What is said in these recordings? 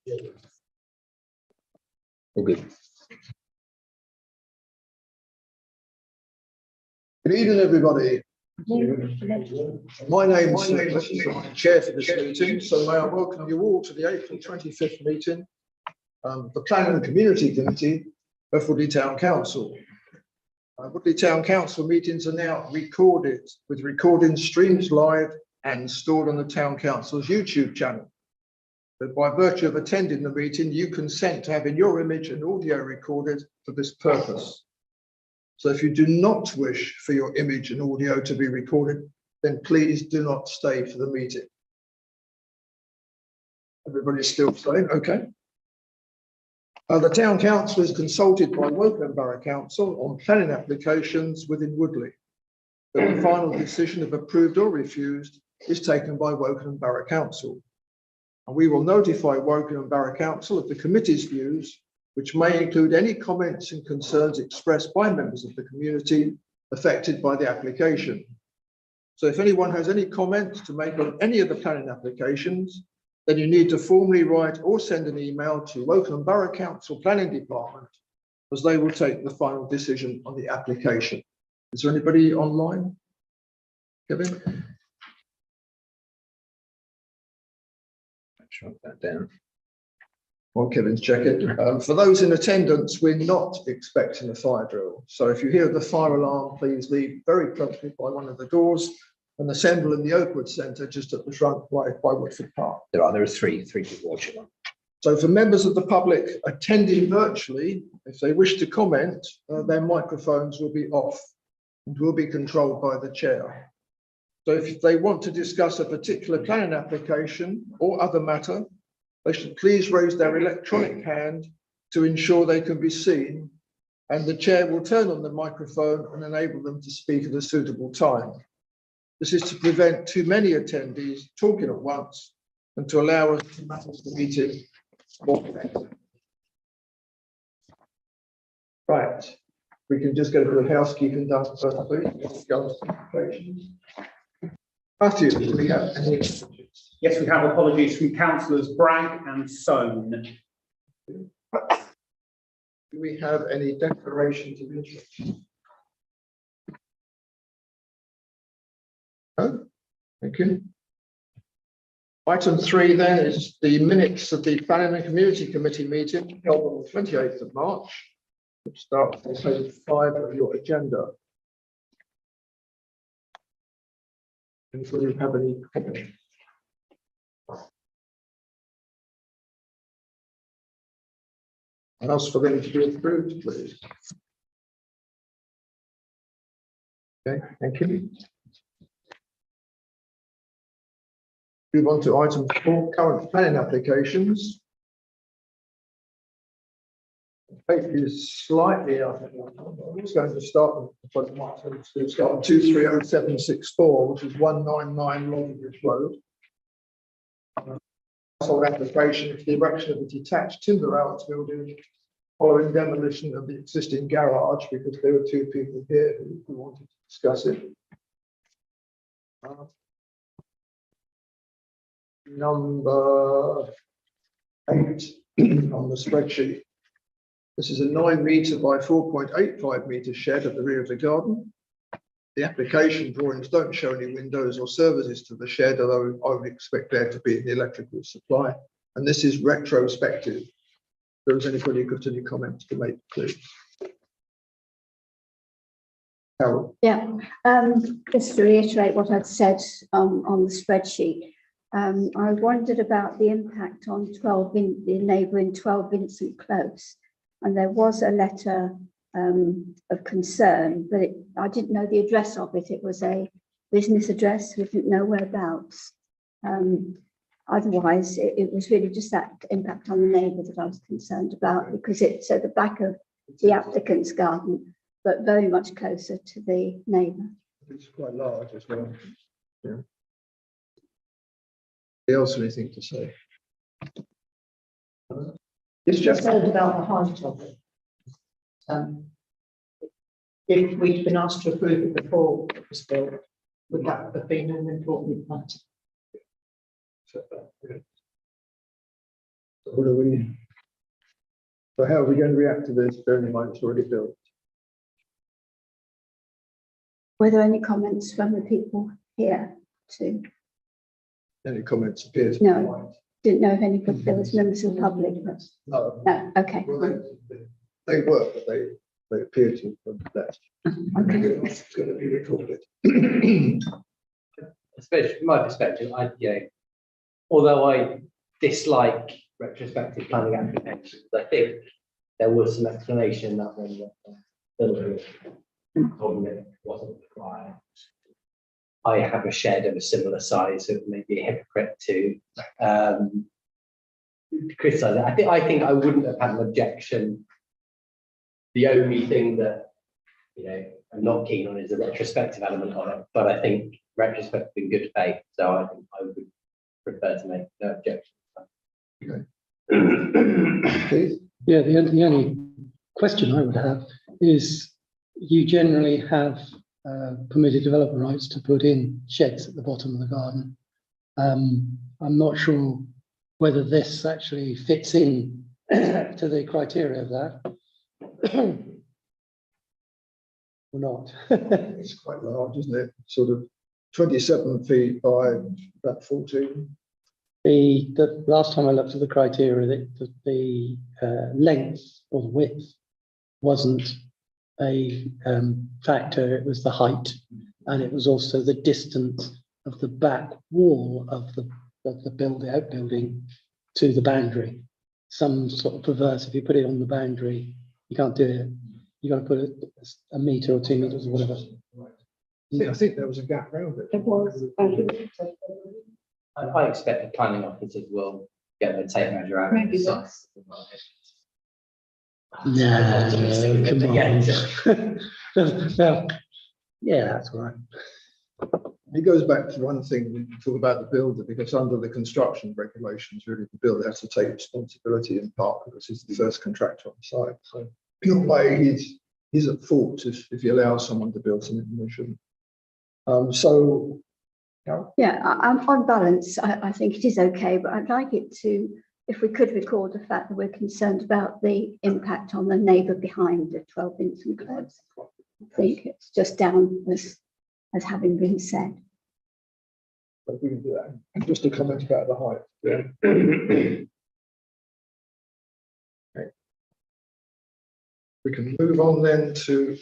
All good. Good evening, everybody. My name's Nicholas, I'm chair for this meeting, so may I welcome you all to the April 25th meeting of the Planning and Community Committee of Woodley Town Council. Woodley Town Council meetings are now recorded, with recording streams live and stored on the Town Council's YouTube channel. But by virtue of attending the meeting, you consent to having your image and audio recorded for this purpose. So if you do not wish for your image and audio to be recorded, then please do not stay for the meeting. Everybody's still staying, okay. The Town Council is consulted by Wokingham Borough Council on planning applications within Woodley. But the final decision of approved or refused is taken by Wokingham Borough Council. And we will notify Wokingham Borough Council of the committee's views, which may include any comments and concerns expressed by members of the community affected by the application. So if anyone has any comments to make on any of the planning applications, then you need to formally write or send an email to Wokingham Borough Council Planning Department, as they will take the final decision on the application. Is there anybody online? Kevin? Shrunk that down. While Kevin's checking, for those in attendance, we're not expecting a fire drill. So if you hear the fire alarm, please leave very promptly by one of the doors and assemble in the Oakwood Centre just at the front by Woodford Park. There are three people watching. So for members of the public attending virtually, if they wish to comment, their microphones will be off and will be controlled by the chair. So if they want to discuss a particular planning application or other matter, they should please raise their electronic hand to ensure they can be seen, and the chair will turn on the microphone and enable them to speak at a suitable time. This is to prevent too many attendees talking at once and to allow us to manage the meeting more effectively. Right, we can just go to the housekeeping done first, please. Matthew, do we have any? Yes, we have apologies from councillors Bragg and Soane. Do we have any declarations of interest? No, thank you. Item 3 then is the minutes of the Planning and Community Committee meeting held on the 28th of March, which starts on page 5 of your agenda. Do you have any comments? And ask for them to be approved, please. Okay, thank you. Move on to item 4, current planning applications. The page is slightly up. I'm just going to start on 230764, which is 199 Longridge Road. Household application for the erection of a detached timber outs building following demolition of the existing garage, because there were 2 people here who wanted to discuss it. Number 8 on the spreadsheet. This is a 9 metre by 4.85 metre shed at the rear of the garden. The application drawings don't show any windows or services to the shed, although I would expect there to be the electrical supply. And this is retrospective. If there's anybody got any comments to make, please. Carol. Yeah, just to reiterate what I'd said on the spreadsheet, I wondered about the impact on the neighbouring 12 Vincent Close, and there was a letter of concern, but I didn't know the address of it. It was a business address. We didn't know whereabouts. Otherwise, it was really just that impact on the neighbour that I was concerned about, because it's at the back of the applicant's garden, but very much closer to the neighbour. It's quite large as well. Yeah. Anybody else anything to say? It's just about the height of it. If we'd been asked to approve it before it was built, would that have been an important matter? What do we? So how are we going to react to this, bearing in mind it's already built? Were there any comments from the people here too? Any comments appears? No. Didn't know if any, there was members of the public, but No. no, okay. Well, they were, but they appear to have left. Okay. It's going to be recorded. Especially from my perspective, although I dislike retrospective planning applications, I think there was some explanation that when the building permit wasn't required. I have a shed of a similar size, so it may be a hypocrite to criticise it. I think I wouldn't have had an objection. The only thing that I'm not keen on is the retrospective element of it, but I think retrospective in good faith, so I think I would prefer to make no objection. Keith? Yeah, the only question I would have is you generally have permitted development rights to put in sheds at the bottom of the garden. I'm not sure whether this actually fits in to the criteria of that or not. It's quite large, isn't it? Sort of 27 feet by about 14. The last time I looked at the criteria, the length or the width wasn't a factor, it was the height, and it was also the distance of the back wall of the outbuilding to the boundary. Some sort of perverse, if you put it on the boundary, you can't do it. You got to put it a metre or 2 metres or whatever. I think there was a gap around it. There was. I expect the planning officers will get their tape measure out. Maybe So- less. No, come Yeah. on. Well, yeah, that's right. It goes back to one thing we talk about the builder, because under the construction regulations, really the builder has to take responsibility in part because he's the first contractor on site. So in a way, he's at fault if he allows someone to build something they shouldn't. So, Carol? Yeah, I'm on balance. I think it is okay, but I'd like it to, if we could record the fact that we're concerned about the impact on the neighbour behind the 12 Vincent Close. I think it's just down as having been said. But we can do that. And just a comment about the height. Okay. We can move on then to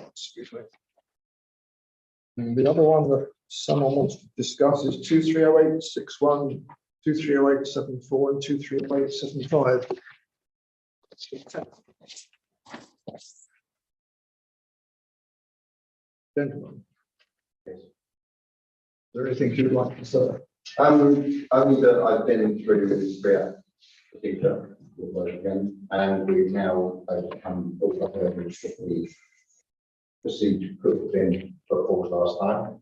excuse me. And the other one that someone wants to discuss is 230861, 230874, and 230875. Gentlemen. Is there anything you'd like to say? Only that I've been through this particular again, and we've now overcome all the hurdles that we procedure could have been put forward last time.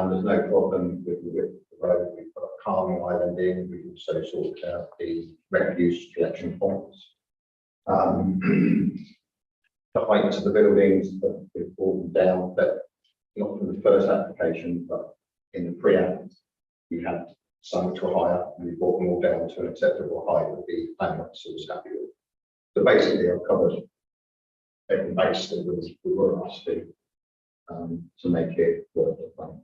There's no problem with the width of the road. We've got a calming island in. We've also sorted out the refuse collection points. The heights of the buildings have been brought down, but not from the first application, but in the pre-app, we had some which were higher, and we brought them all down to an acceptable height that the planning officer was happy with. So basically, I've covered every base that we were asked to make it worth the plan.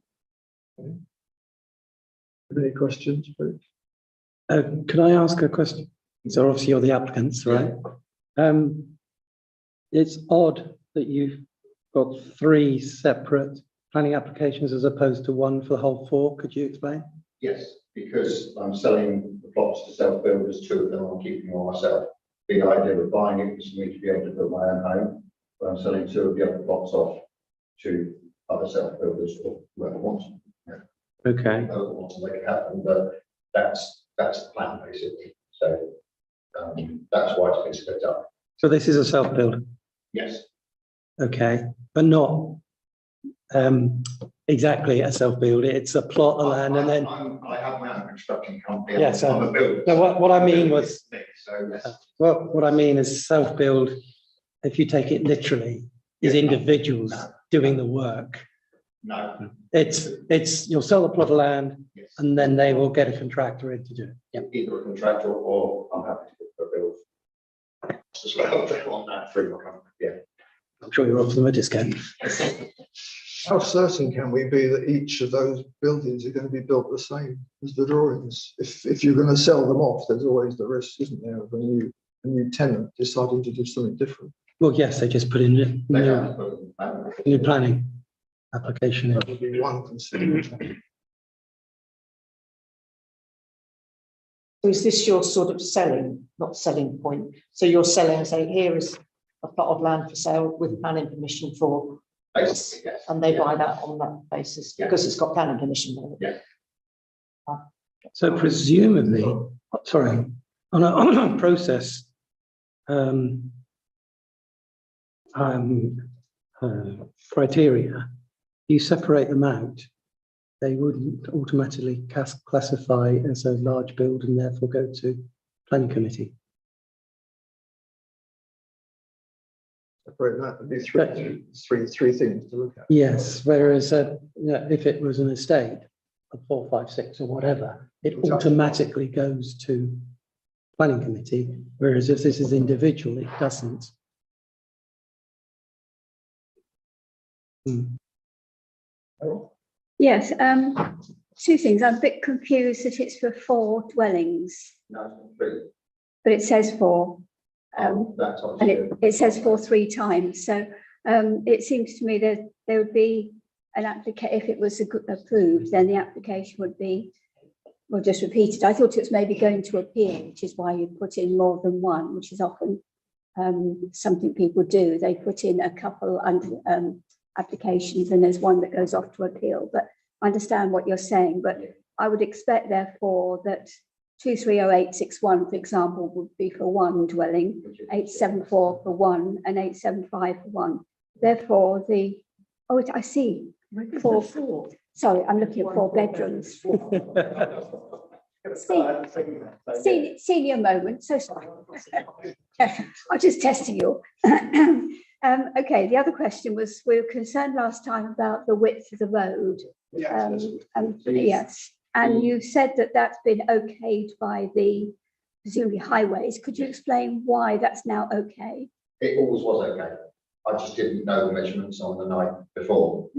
Any questions, please? Can I ask a question? So obviously you're the applicants, right? It's odd that you've got 3 separate planning applications as opposed to one for the whole 4. Could you explain? Yes, because I'm selling the plots to self-builders, 2 of them I'm keeping on myself. The idea of buying it was for me to be able to build my own home, but I'm selling 2 of the other plots off to other self-builders or whoever wants. Okay. Whoever wants to make it happen, but that's the plan basically. So that's why it's been split up. So this is a self-build. Yes. Okay, but not exactly a self-build. It's a plot of land and then. I have my own construction company. Yeah, so- I'm a builder. No, what I mean was- So yes. Well, what I mean is self-build, if you take it literally, is individuals doing the work. No, You'll sell the plot of land Yes. and then they will get a contractor in to do it. Yeah. Either a contractor or I'm happy to put a bill. As well, if they want that through my company, yeah. I'm sure you'll offer them a discount. How certain can we be that each of those buildings are going to be built the same as the drawings? If you're going to sell them off, there's always the risk, isn't there, of a new tenant deciding to do something different. Well, yes, they just put in They new, have to put new planning application in. That would be one consideration. So is this your sort of not selling point? So you're selling and saying, here is a plot of land for sale with planning permission for, basically, yes. and they Yeah. buy that on that basis Yeah. because it's got planning permission on it. Yeah. So presumably, sorry, on a process criteria, you separate them out, they wouldn't automatically classify as a large build and therefore go to planning committee. Separate that would be three things to look at. Yes, whereas if it was an estate of 4, 5, 6 or whatever, it automatically goes to planning committee, whereas if this is individual, it doesn't. Yes, two things. I'm a bit confused that it's for 4 dwellings, No, it's not free. but it says 4. That's And obviously. it says 4 3 times. So it seems to me that there would be an application, if it was approved, then the application would be, well, just repeated. I thought it was maybe going to appeal, which is why you put in more than one, which is often something people do. They put in a couple under applications and there's one that goes off to appeal. But I understand what you're saying, but I would expect therefore that 230861, for example, would be for 1 dwelling, 874 for 1 and 875 for 1. Therefore, I see, 4. Sorry, I'm looking at 4 bedrooms. Senior moment, so sorry. I'm just testing you. Okay, the other question was, we were concerned last time about the width of the road. Yes, and you said that that's been okayed by the presumably highways. Could you explain why that's now okay? It always was okay. I just didn't know the measurements on the night before.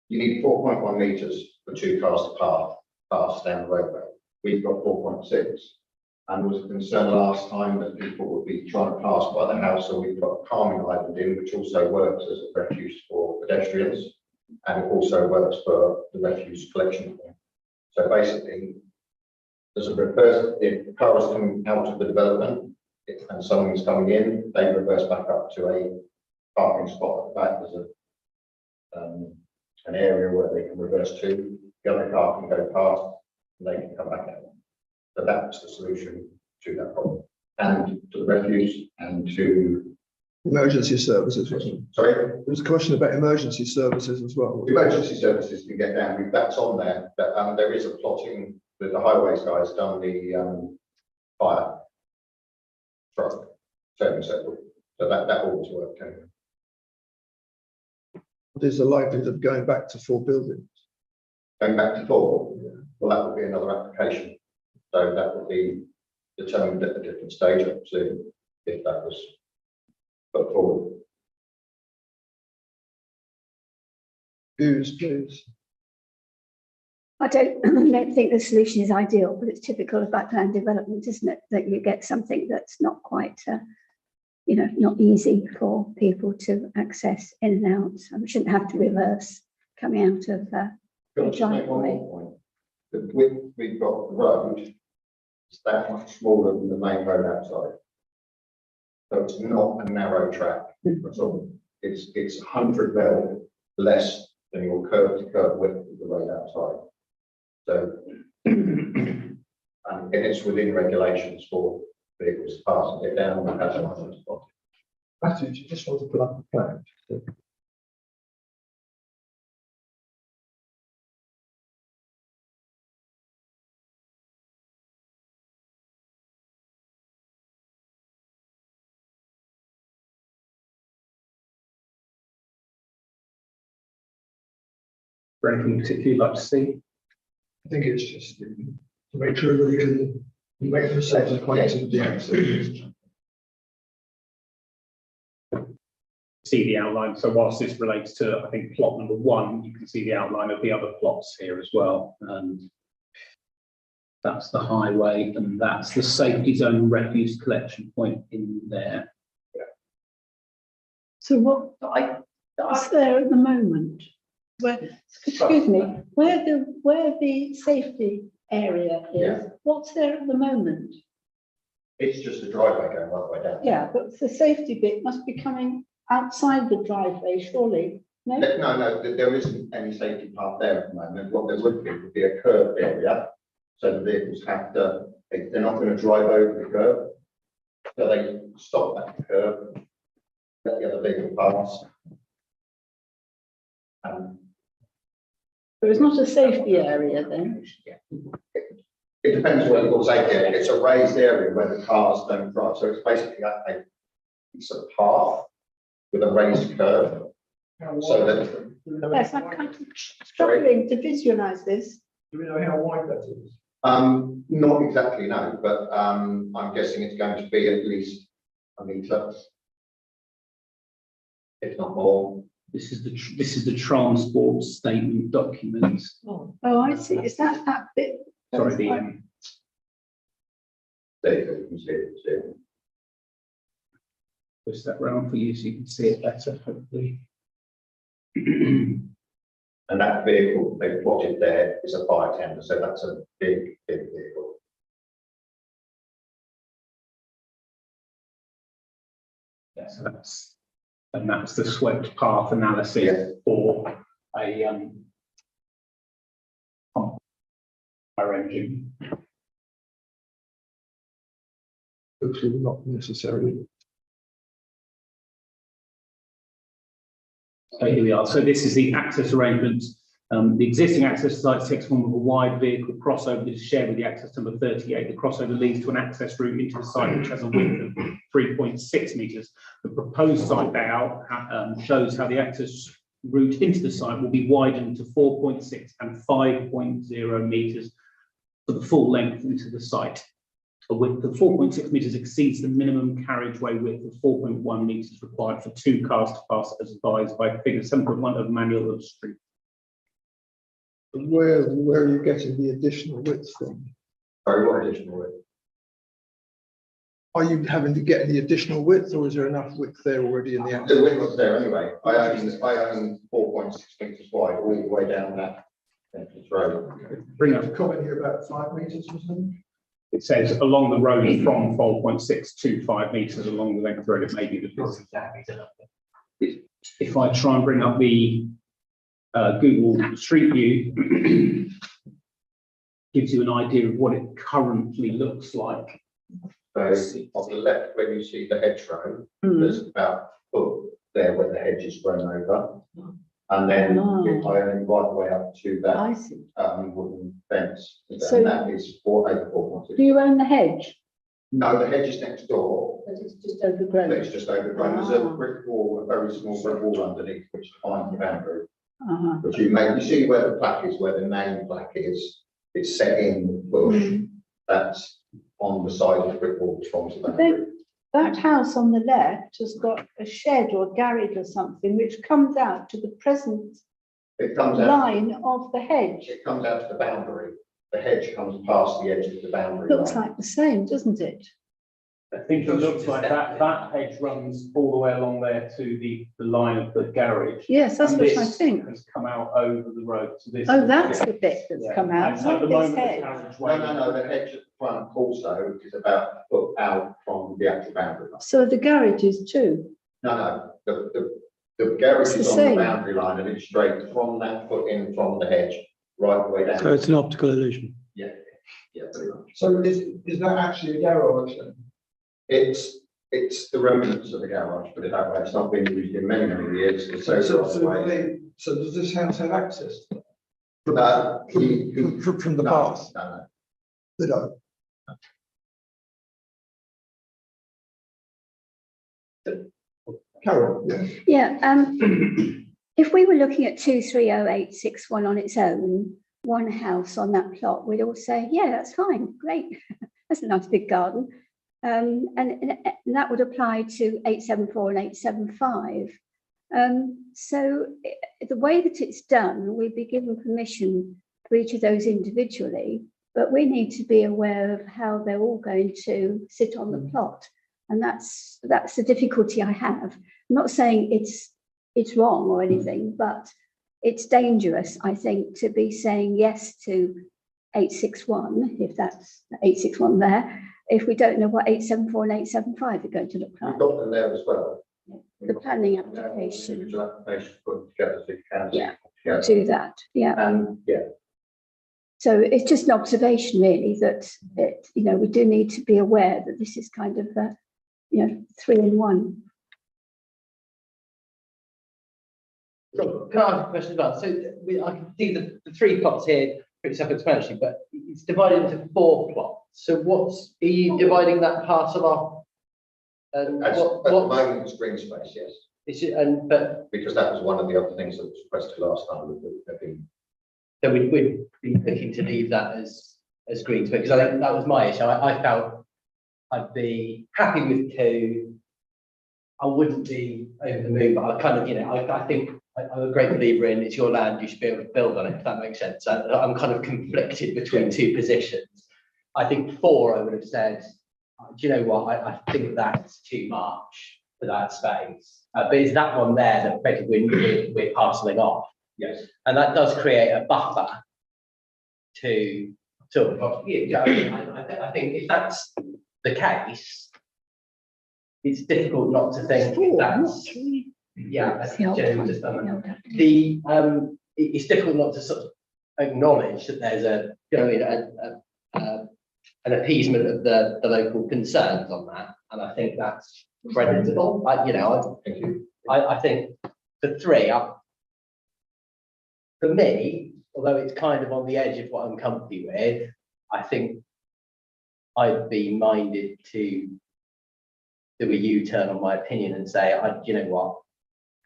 You need 4.1 metres for 2 cars to pass down the roadway. We've got 4.6. And there was a concern last time that people would be trying to pass by the house, so we've got a calming island in, which also works as a refuge for pedestrians, and it also works for the refuse collection point. So basically, there's a reverse, if the car is coming out of the development and someone's coming in, they reverse back up to a parking spot at the back. There's an area where they can reverse to, the other car can go past, and they can come back out. So that's the solution to that problem, and to the refuse and to, Emergency services. sorry, There was a question about emergency services as well. emergency services can get down, that's on there, but there is a plotting that the highways guys done the fire truck, so that ought to work. Anyway. What is the likelihood of going back to 4 buildings? Going back to 4, well, that would be another application. So that would be determined at a different stage, I presume, if that was put forward. Views, please. I don't think the solution is ideal, but it's typical of backland development, isn't it? That you get something that's not quite, not easy for people to access in and out. So we shouldn't have to reverse coming out of Can I just make one more point? The width we've got the road is that much smaller than the main road outside. So it's not a narrow track at all. It's 100 mil less than your curb to curb width of the road outside. So, and it's within regulations for vehicles to pass and get down and have a spot. Matthew, do you just want to put up a plan? there anything particularly you'd like to see? I think it's just to make sure that you can make yourself acquainted with the access. See the outline. So whilst this relates to, I think, plot number 1, you can see the outline of the other plots here as well. That's the highway, and that's the safety zone refuse collection point in there. So what's there at the moment? Excuse me, where the safety area Yeah. is, what's there at the moment? It's just a driveway going right the way down. Yeah, but the safety bit must be coming outside the driveway, surely, no? No, there isn't any safety path there at the moment. What there would be a curved area. So the vehicles have to, they're not going to drive over the curb. So they stop at the curb, let the other vehicle pass. There is not a safety area then? It depends what you call safety area. It's a raised area where the cars don't drive. So it's basically a piece of path with a raised curb. So that, Yes, I'm kind of struggling to visualise this. Do we know how wide that is? not exactly, no, but I'm guessing it's going to be at least a metre. If not more. This is the transport statement document. Oh, I see, is that bit? Sorry, There you go, you can see it. push that round for you so you can see it better, hopefully. And that vehicle they plotted there is a fire tender, so that's a big vehicle. Yeah, so that's the swept path analysis Yeah. for a fire engine. Hopefully not necessarily. So here we are. So this is the access arrangements. The existing access site takes form of a wide vehicle crossover that is shared with the access number 38. The crossover leads to an access route into the site which has a width of 3.6 metres. The proposed site layout shows how the access route into the site will be widened to 4.6 and 5.0 metres for the full length into the site. A width of 4.6 metres exceeds the minimum carriageway width of 4.1 metres required for 2 cars to pass, as advised by figure 7.1 of manual of street. Where are you getting the additional width from? Sorry, what additional width? Are you having to get the additional width, or is there enough width there already in the access? The width was there anyway. I own 4.6 metres wide all the way down that entrance road. Bring up. Comment here about 5 metres or something? It says along the road from 4.6 to 5 metres along the length of the road, it may be the. If I try and bring up the Google Street View, gives you an idea of what it currently looks like. So on the left, when you see the hedgerow, there's about a foot there where the hedge is grown over. And then if I only right the way up to that I see. wooden fence, then So- that is over 4.6. Do you own the hedge? No, the hedge is next door, But it's just but overgrown. it's just overgrown. There's a brick wall, a very small brick wall underneath, which defines the boundary. Uh-huh. But you see where the plaque is, where the name plaque is, it's set in the bush. That's on the side of the brick wall which forms the boundary. That house on the left has got a shed or garage or something which comes out to the present It comes out, line of the hedge. it comes out to the boundary. The hedge comes past the edge of the boundary Looks line. like the same, doesn't it? I think it looks like that hedge runs all the way along there to the line of the garage. Yes, that's And what I this think. has come out over the road to this. Oh, that's the bit that's Yeah. come out, And not at the this moment, the hedge. carriageway- No, the hedge at the front also is about a foot out from the actual boundary line. So the garage is too. No, the garage It's the is on the same. boundary line and it's straight from that foot in from the hedge, right the way down. So it's an optical illusion. Yeah, pretty much. So is that actually a garage then? It's the remnants of the garage, but it's not been used in many years. It's so So does this house have access? From From the path? No. They don't. Carol, yeah. Yeah, if we were looking at 230861 on its own, one house on that plot, we'd all say, yeah, that's fine, great. That's a nice big garden. And that would apply to 874 and 875. So the way that it's done, we'd be given permission for each of those individually, but we need to be aware of how they're all going to sit on the plot. And that's the difficulty I have. I'm not saying it's wrong or anything, but it's dangerous, I think, to be saying yes to 861, if that's 861 there, if we don't know what 874 and 875 are going to look like. We've got them there as well. The planning application. Individual application put together, so you can. Yeah. Yeah. Do that, yeah. Yeah. So it's just an observation, really, that we do need to be aware that this is kind of 3 in 1. Can I ask a question about? So I can see the 3 plots here pretty self-explanatory, but it's divided into 4 plots. So are you dividing that parcel up? And At what the moment, it's green space, yes, is it? And but because that was one of the other things that was requested last time. so we'd be looking to leave that as green space, because I think that was my issue. I felt I'd be happy with 2. I wouldn't be over the moon, but I kind of, I think I'm a great believer in it's your land, you should be able to build on it, if that makes sense. I'm kind of conflicted between 2 positions. I think 4, I would have said, do you know what, I think that's too much for that space. But it's that one there that basically we're parceling off. Yes. And that does create a buffer to sort of, I think if that's the case, it's difficult not to think that's, That's the old one. just done that. The old one. It's difficult not to sort of acknowledge that there's an appeasement of the local concerns on that, and I think that's creditable. Thank you. I think the 3 for me, although it's kind of on the edge of what I'm comfy with, I think I'd be minded to do a U-turn on my opinion and say, you know what,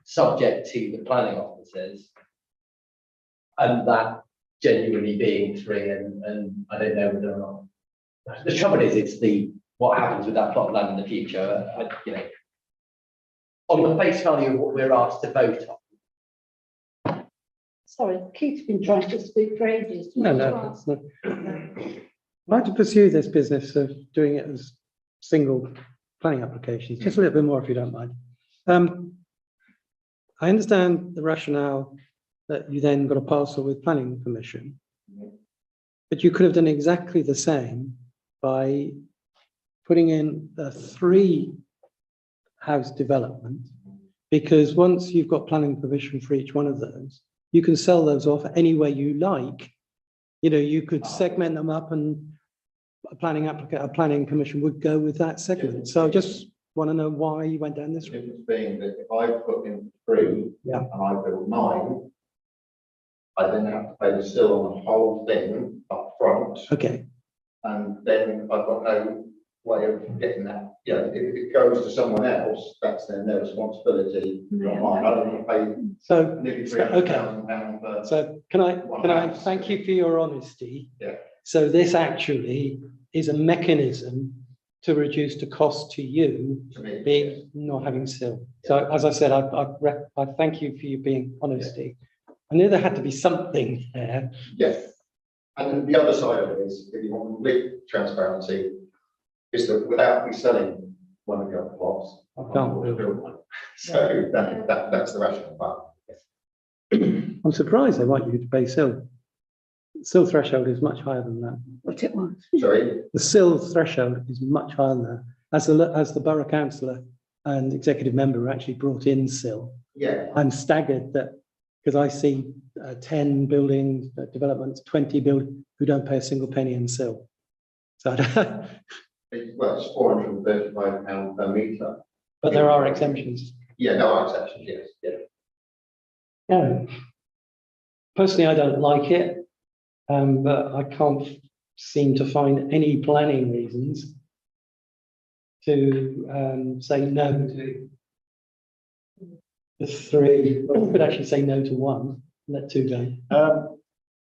subject to the planning officers, and that genuinely being 3, and I don't know whether or not. The trouble is, it's what happens with that plot of land in the future. On the face value of what we're asked to vote on. Sorry, Keith's been trying to speak for ages. No. I'd like to pursue this business of doing it as single planning applications, just a little bit more if you don't mind. I understand the rationale that you then got a parcel with planning permission, but you could have done exactly the same by putting in a 3 house development, because once you've got planning permission for each one of those, you can sell those off any way you like. You could segment them up, and a planning commission would go with that segment. So I just want to know why you went down this route. Difference being that if I put in 3 Yeah. and I build 9, I then have to pay the still on the whole thing up front, Okay, and then I've got no way of getting that. If it goes to someone else, that's then their responsibility, not mine. I don't want to pay so nearly okay. £300,000 for. So can I thank you for your honesty? Yeah. So this actually is a mechanism to reduce the cost to you To me, being not having sill. So as I said, I thank you for you being honesty. I knew there had to be something there. yes. And then the other side of it is, if you want complete transparency, is that without me selling one of the other plots, I can't build one. So that's the rationale. But I'm surprised they want you to pay sill. Sill threshold is much higher than that. What it was. sorry, The sill threshold is much higher than that. As the borough councillor and executive member actually brought in sill, yeah, I'm staggered that, because I see 10 building developments, 20 build who don't pay a single penny in sill. So, it's £435 per metre. but there are exemptions. Yeah, there are exceptions, yes, yeah. Yeah. Personally, I don't like it, but I can't seem to find any planning reasons to say no to the three, well, we could actually say no to one, let two go.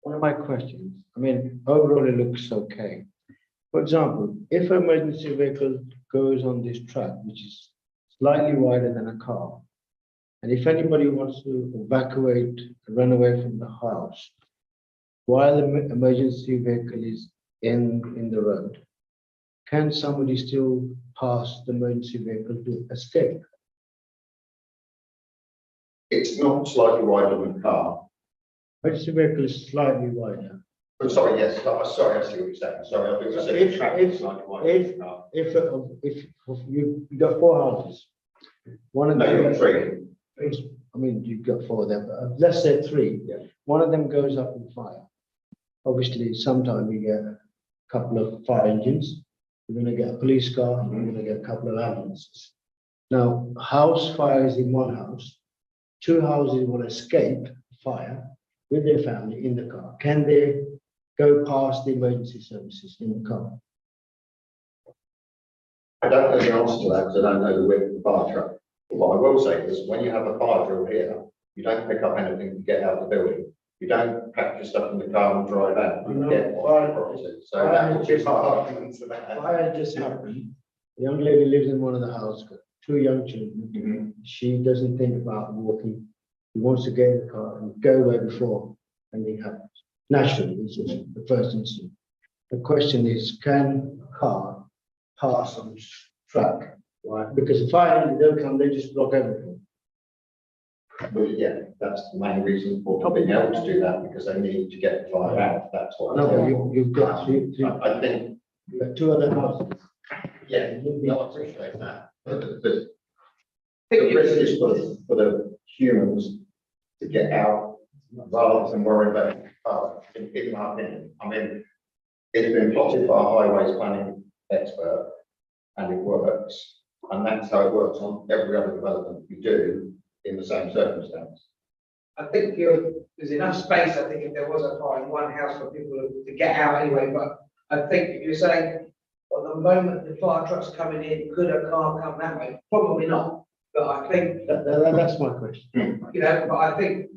One of my questions, I mean, overall it looks okay. For example, if an emergency vehicle goes on this track, which is slightly wider than a car, and if anybody wants to evacuate, run away from the house, while the emergency vehicle is in the road, can somebody still pass the emergency vehicle to escape? It's not slightly wider than a car. Emergency vehicle is slightly wider. I'm sorry, yes, sorry, I see what you're saying. Sorry, I think I said the track is slightly wider than a car. If you got four houses, one of No, you've them, got three. I mean, you've got four of them, but let's say three. Yeah. One of them goes up in fire. Obviously, sometime you get a couple of fire engines, you're gonna get a police car, you're gonna get a couple of ambulances. Now, house fire is in one house, two houses will escape fire with their family in the car. Can they go past the emergency services in the car? I don't know the answer to that because I don't know the width of the fire truck. But what I will say is when you have a fire drill here, you don't pick up anything to get out of the building. You don't pack your stuff in the car and drive out. You No, get fire- property. So that would be my argument for that. Fire just happened. The young lady lives in one of the houses, got two young children. Mhm. She doesn't think about walking. She wants to get in the car and go where before anything happens. Naturally, this is the first instinct. The question is, can a car pass on track? Why? Because the fire engine don't come, they just block everything. But yeah, that's the main reason for being able to do that, because they need to get the fire out. That's what. No, but you've got three, I think, you've got two other houses. yeah, no, I appreciate that. But the risk is for the humans to get out rather than worry about in my opinion. I mean, it's been plotted by a highways planning expert and it works. And that's how it works on every other development you do in the same circumstance. I think there's enough space, I think, if there was a fire in one house for people to get out anyway, but I think if you're saying, well, the moment the fire truck's coming in, could a car come that way? Probably not, but I think, That's my question. you know, but I think,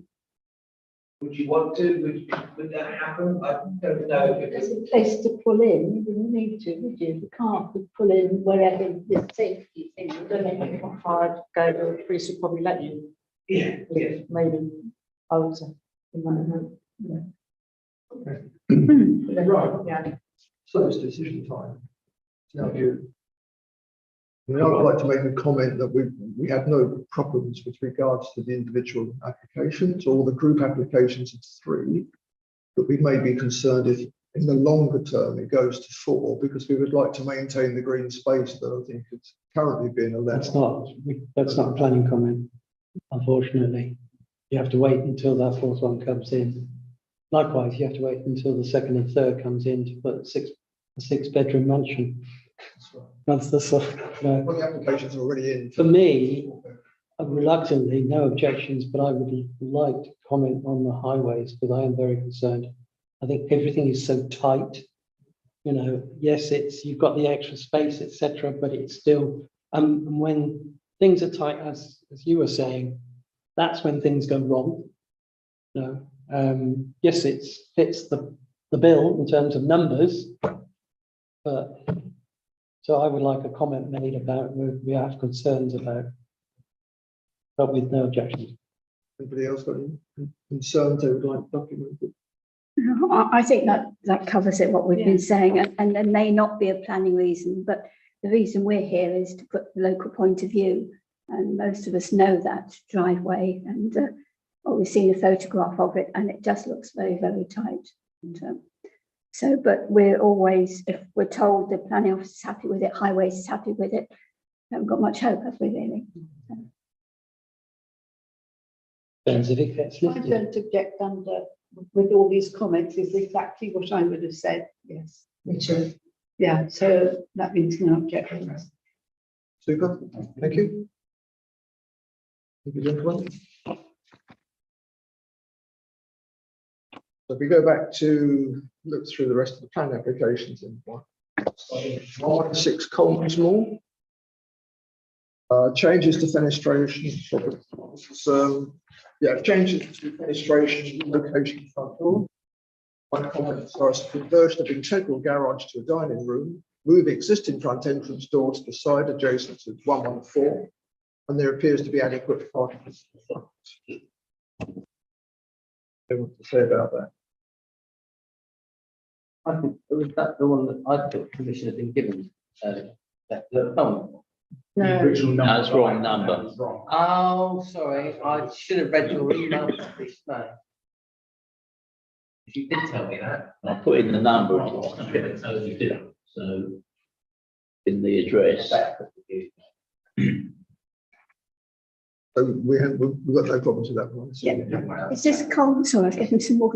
would you want to, would that happen? I don't know. if There's it's- a place to pull in, you wouldn't need to, would you? The car could pull in wherever the safety thing, you don't Then know. if you got fired, go, the police would probably let you, Yeah, yeah. maybe older. You might know. Right, Yeah. so it's decision time. It's now due. I mean, I'd like to make a comment that we have no problems with regards to the individual applications or the group applications of three. But we may be concerned if in the longer term it goes to four, because we would like to maintain the green space that I think is currently being allowed. That's not a planning comment, unfortunately. You have to wait until that fourth one comes in. Likewise, you have to wait until the second and third comes in to put a six-bedroom mansion. That's the sort of, Well, the applications are already in. for me, reluctantly, no objections, but I would like to comment on the highways because I am very concerned. I think everything is so tight. You know, yes, you've got the extra space, etc., but it's still, when things are tight, as you were saying, that's when things go wrong. No, yes, it fits the bill in terms of numbers, but so I would like a comment made about we have concerns about, but with no objections. Anybody else got any concerns they would like documented? I think that covers it, what we've been saying, and there may not be a planning reason, but the reason we're here is to put the local point of view. And most of us know that driveway, and we've seen a photograph of it, and it just looks very, very tight. And, so, but we're always, if we're told the planning office is happy with it, highways is happy with it, haven't got much hope, have we really? Depends if it gets I lifted. don't object under, with all these comments, is exactly what I would have said, yes. Me too. Yeah, so that means no objections. Super, thank you. Thank you, gentlemen. So if we go back to look through the rest of the plan applications in 116 Collinsmore. Changes to fenestration. Changes to fenestration, location front door. My comments are as conversion of integral garage to a dining room, move existing front entrance door to the side adjacent to 114, and there appears to be adequate parking. They want to say about that. I think, was that the one that I thought permission had been given? The original number. That's wrong number. That was wrong. Oh, sorry, I should have read your email, please, no. You did tell me that. I put in the number, so you did, so in the address. So we've got no problems with that one. Is this Colin? Sorry, I was getting some more.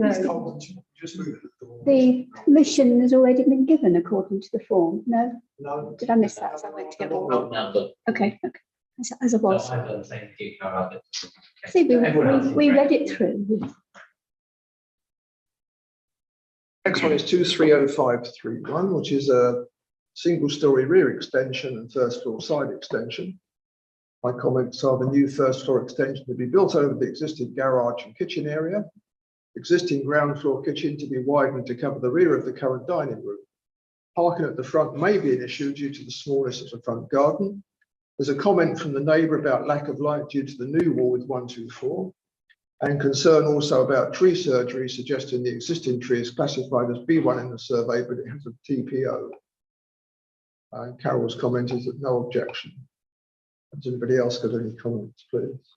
Just move it. The permission has already been given according to the form. No, No. did I miss that? Is that meant to get all? Wrong number. Okay, okay. As I was. I've done the same thing. See, we read it through. Next one is 230531, which is a single-story rear extension and first floor side extension. My comments are the new first floor extension to be built over the existing garage and kitchen area. Existing ground floor kitchen to be widened to cover the rear of the current dining room. Parking at the front may be an issue due to the smallness of the front garden. There's a comment from the neighbour about lack of light due to the new wall with 124. And concern also about tree surgery, suggesting the existing tree is classified as B1 in the survey, but it has a TPO. And Carol's comment is that no objection. Has anybody else got any comments, please?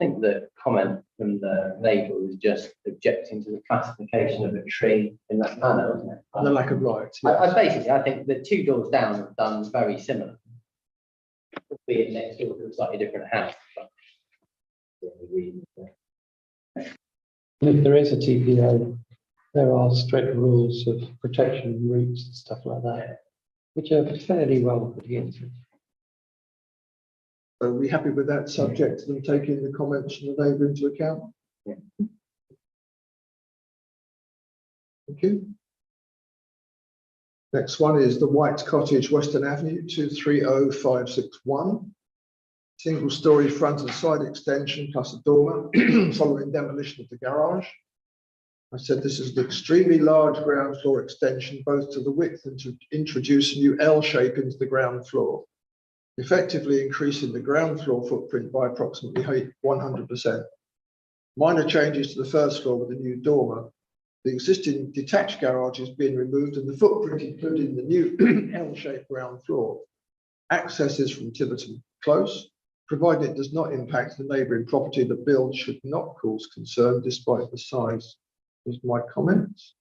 I think the comment from the neighbour was just objecting to the classification of a tree in that manner, wasn't it? And the lack of light. I think the two doors down have done very similar. Albeit next door to a slightly different house. But If there is a TPO, there are strict rules of protection routes and stuff like that, which are fairly well put into. Are we happy with that, subject to them taking the comments from the neighbour into account? Yeah. Thank you. Next one is the White Cottage, Western Avenue, 230561. Single story front and side extension plus a dormer following demolition of the garage. I said this is an extremely large ground floor extension, both to the width and to introduce a new L shape into the ground floor, effectively increasing the ground floor footprint by approximately 100%. Minor changes to the first floor with a new dormer. The existing detached garage is being removed and the footprint including the new L-shaped ground floor. Access is from Tiverton Close, provided it does not impact the neighbouring property. The build should not cause concern despite the size. Those are my comments.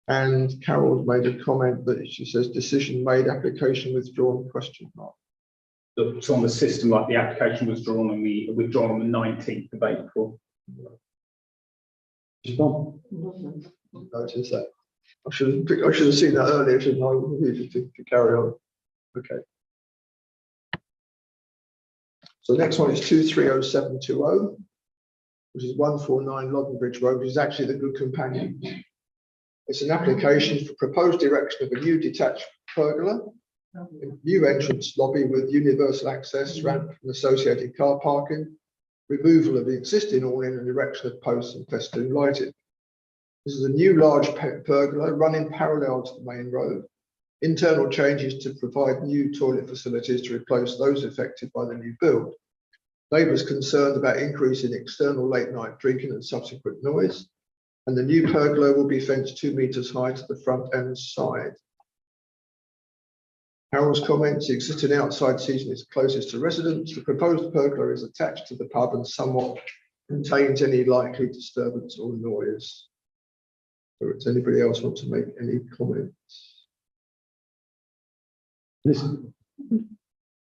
And Carol made a comment that she says decision made, application withdrawn, question mark. It's on the system, like the application was drawn and we withdrawn on the 19th of April. Notice that. I should have seen that earlier, shouldn't I? To carry on. Okay. So the next one is 230720, which is 149 Loddon Bridge Road, which is actually the Good Companion. It's an application for proposed erection of a new detached pergola, a new entrance lobby with universal access, ramp and associated car parking, removal of the existing awning and erection of posts and festoon lighting. This is a new large pergola running parallel to the main road. Internal changes to provide new toilet facilities to replace those affected by the new build. Neighbours concerned about increasing external late night drinking and subsequent noise. And the new pergola will be fenced 2 meters high to the front and side. Harold's comments, the existing outside seating is closest to residents. The proposed pergola is attached to the pub and somewhat contains any likely disturbance or noise. So does anybody else want to make any comments?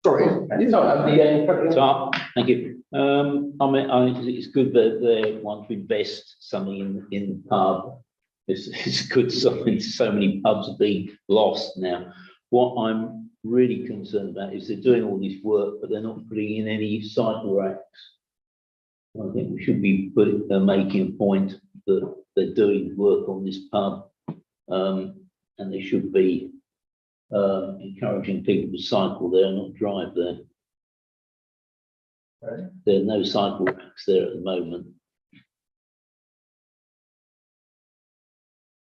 Sorry. So, thank you. I mean, it's good that they want to invest something in the pub. It's a good sign. So many pubs are being lost now. What I'm really concerned about is they're doing all this work, but they're not putting in any cycle racks. I think we should be making a point that they're doing work on this pub, and there should be encouraging people to cycle there, not drive there. There are no cycle racks there at the moment.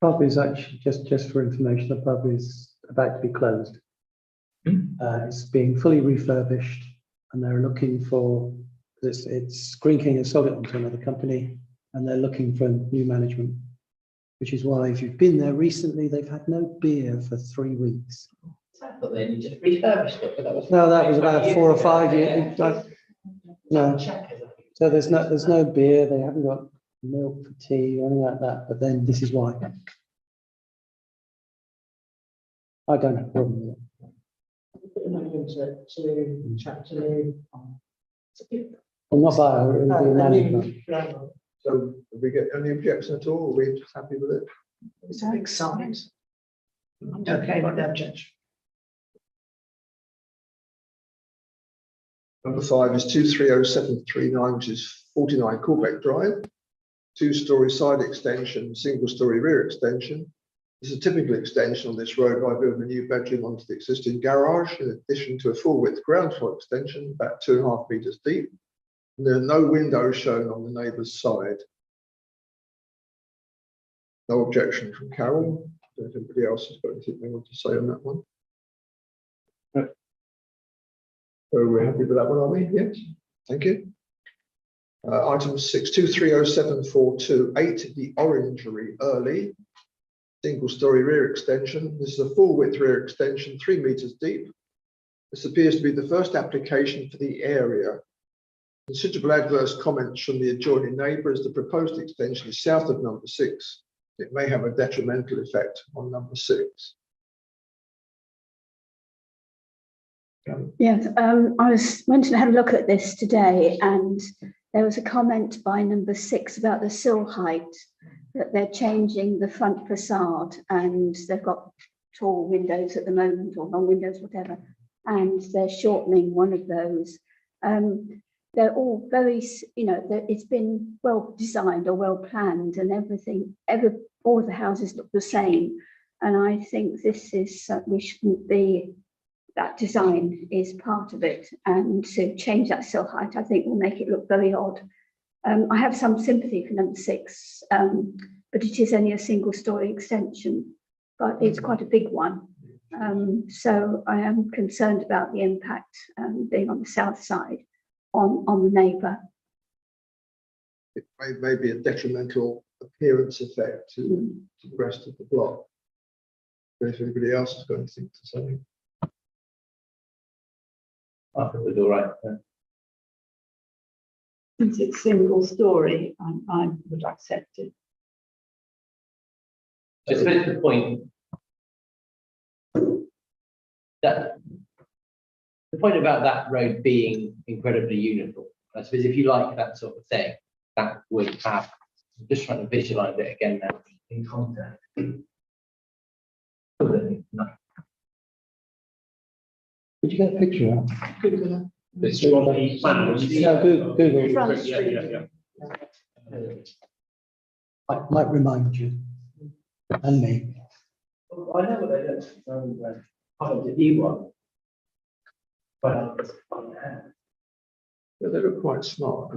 Pub is actually, just for information, the pub is about to be closed. It's being fully refurbished and they're looking for, it's Green King has sold it on to another company and they're looking for new management. Which is why if you've been there recently, they've had no beer for 3 weeks. I thought they just refurbished it, but that was. No, that was about 4 or 5 years. No, so there's no beer, they haven't got milk for tea or anything like that, but then this is why. I don't have a problem with it. Well, not by our, it would be management. So did we get any objection at all? Are we just happy with it? It's a big size. I'm okay with the objection. Number 5 is 230739, which is 49 Coolbeck Drive. 2-storey side extension, single-storey rear extension. This is a typical extension on this road by building a new bedroom onto the existing garage, in addition to a full-width ground floor extension, about 2.5 metres deep. And there are no windows shown on the neighbour's side. No objection from Carol. If anybody else has got anything they want to say on that one. So we're happy with that one, are we? Yes. Thank you. Item 6, 230742, the Orangery Early. Single-storey rear extension. This is a full-width rear extension, 3 metres deep. This appears to be the first application for the area. Considerable adverse comments from the adjoining neighbour as the proposed extension is south of number 6. It may have a detrimental effect on number 6. Yes, I went and had a look at this today and there was a comment by number 6 about the sill height, that they're changing the front facade and they've got tall windows at the moment or long windows, whatever, and they're shortening one of those. They're all very, it's been well designed or well planned and everything, all the houses look the same. And I think this is, we shouldn't be, that design is part of it. And to change that sill height, I think will make it look very odd. I have some sympathy for number 6, but it is only a single-storey extension, but it's quite a big one. So I am concerned about the impact being on the south side on the neighbour. It may be a detrimental appearance effect to the rest of the block. If anybody else has got anything to say. I think we're all right. Since it's single story, I would accept it. I suppose the point that the point about that road being incredibly uniform, I suppose if you like that sort of thing, that would have, I'm just trying to visualize it again now in context. No. Did you get a picture out? It's on the plan. No, Google. Front Yeah. Might remind you and me. I know what they look kind of the new one. But Yeah, they look quite smart.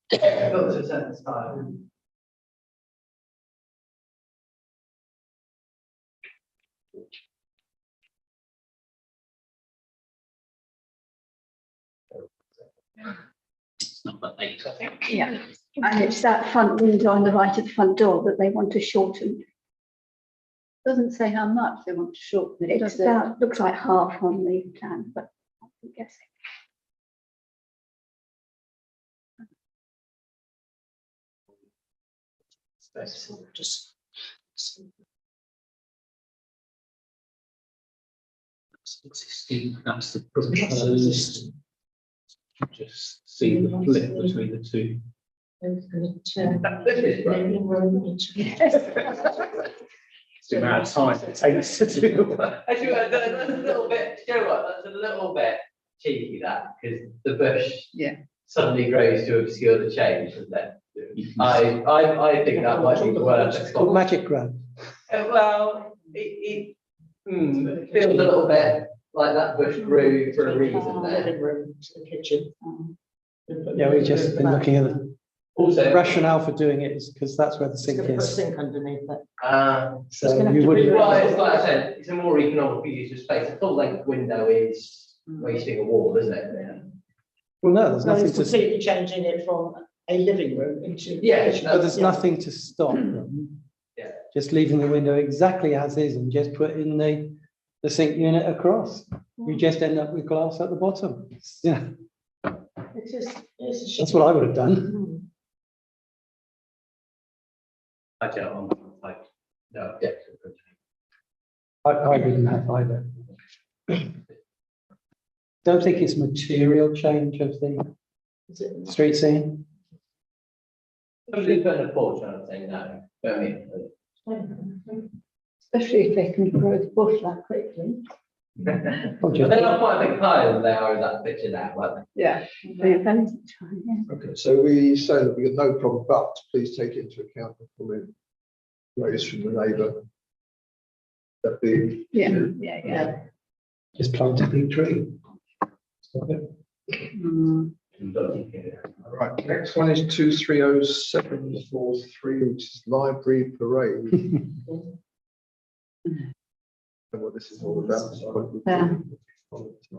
built to a certain style. It's number 8, I think. Yeah, and it's that front window on the right of the front door that they want to shorten. Doesn't say how much they want to shorten it, It's does it? about, looks like half on the plan, but I'm guessing. Just Existing, that's the proposed. Just see the flip between the two. It's the amount of time it takes to do that. Actually, that's a little bit, you know what, that's a little bit cheeky that, because the bush suddenly grows to obscure the change, doesn't it? I think that might be worth It's called Magic Ground. Well, it It feels a little bit like that bush grew for a reason there. Living room to the kitchen. Yeah, we've just been looking at the Also, rationale for doing it is because that's where the It's sink gonna put a is. sink underneath it. So gonna have you to would, re- well, it's like I said, it's a more economical use of space. A full length window is wasting a wall, isn't it? well, no, there's No, nothing it's to, completely changing it from a living room into. Yeah, but there's Yeah. nothing to stop them. Yeah. Just leaving the window exactly as is and just putting the sink unit across. You just end up with glass at the bottom. Yeah, It is, it's a shame. that's what I would have done. Mm. I don't, like, no, yeah. I wouldn't have either. Don't think it's material change of the Is it? street scene. Somebody putting a porch on a thing, no. I mean, Especially if they can grow the bush that quickly. but they're not quite a big pile they are, as that picture now, but Yeah. Okay, so we say that we got no problem, but please take into account the comment raised from the neighbour. That the. Yeah. Just plant a big tree. Stop it. Right, next one is 230743, which is library parade. And what this is all about. Yeah.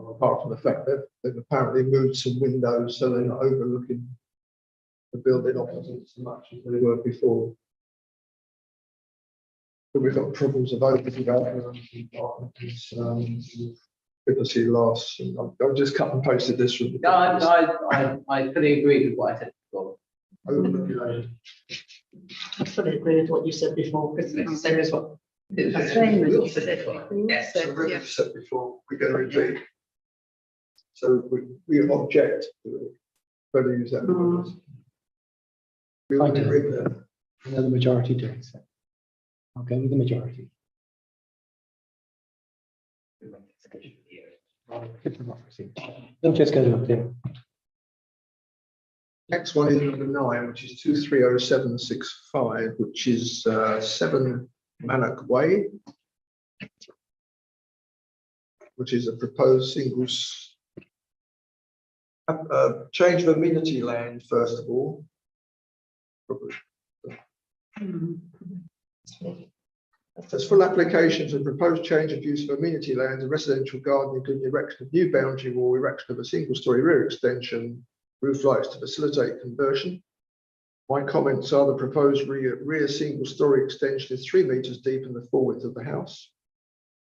Apart from the fact that they've apparently moved some windows so they're not overlooking the building opposite so much as they were before. But we've got problems of overdevelopment, privacy loss, and I've just cut and pasted this from. no, I fully agree with what I said before. Overlooking. I fully agree with what you said before, because it's the same as what. Same as We all you said said. it before. Yes, So we've said before, we're going to repeat. So we object to it. Better use that. word. We all I do. agree with that. I know the majority do, so I'll go with the majority. Good democracy. Don't just go to a pin. Next one is number 9, which is 230765, which is 7 Mannock Way, which is a proposed singles change of amenity land, first of all. As full application for proposed change of use of amenity land and residential garden, including the erection of new boundary wall, erection of a single-storey rear extension, roof lights to facilitate conversion. My comments are the proposed rear single-storey extension is 3 meters deep in the full width of the house.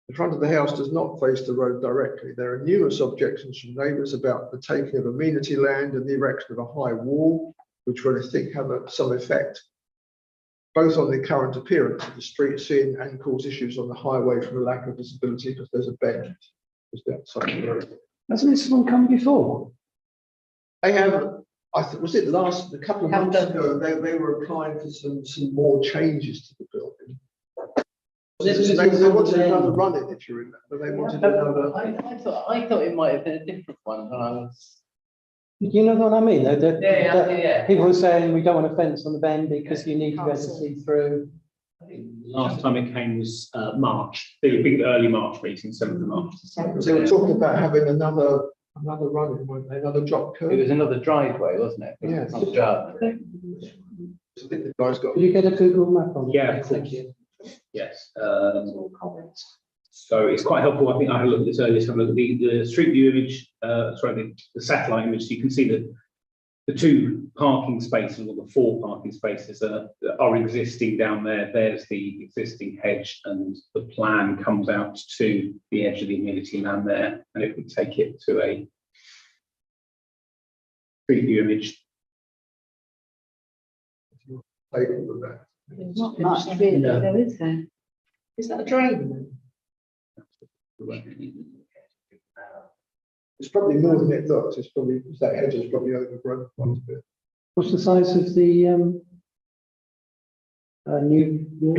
The front of the house does not face the road directly. There are numerous objections from neighbours about the taking of amenity land and the erection of a high wall, which will, I think, have some effect both on the current appearance of the street scene and cause issues on the highway from a lack of visibility because there's a bend just outside the road. Hasn't this one come before? They have, was it a couple of months ago, they were applying for some more changes to the building. They wanted another run in, if you remember, they wanted another. I thought it might have been a different one when I was. You know what I mean? Yeah. People were saying we don't want a fence on the bend because you need to be able to see through. Last time it came was March, the big early March meeting, 7th of March. They were talking about having another run in, weren't they? Another drop curve. It was another driveway, wasn't it? Yeah. On the drive. I think the guy's got. Did you get a Google map on? Yeah, of Thank course. you. Yes. So it's quite helpful. I think I had a look at this earlier. So have a look at the street view image, the satellite image. So you can see that the 2 parking spaces or the 4 parking spaces are existing down there. There's the existing hedge, and the plan comes out to the edge of the amenity land there. And if we take it to a street view image, Not much really, though, is there? Is that a drain? It's probably more than it looks. It's probably, that hedge is probably overgrown quite a bit. What's the size of the new wall?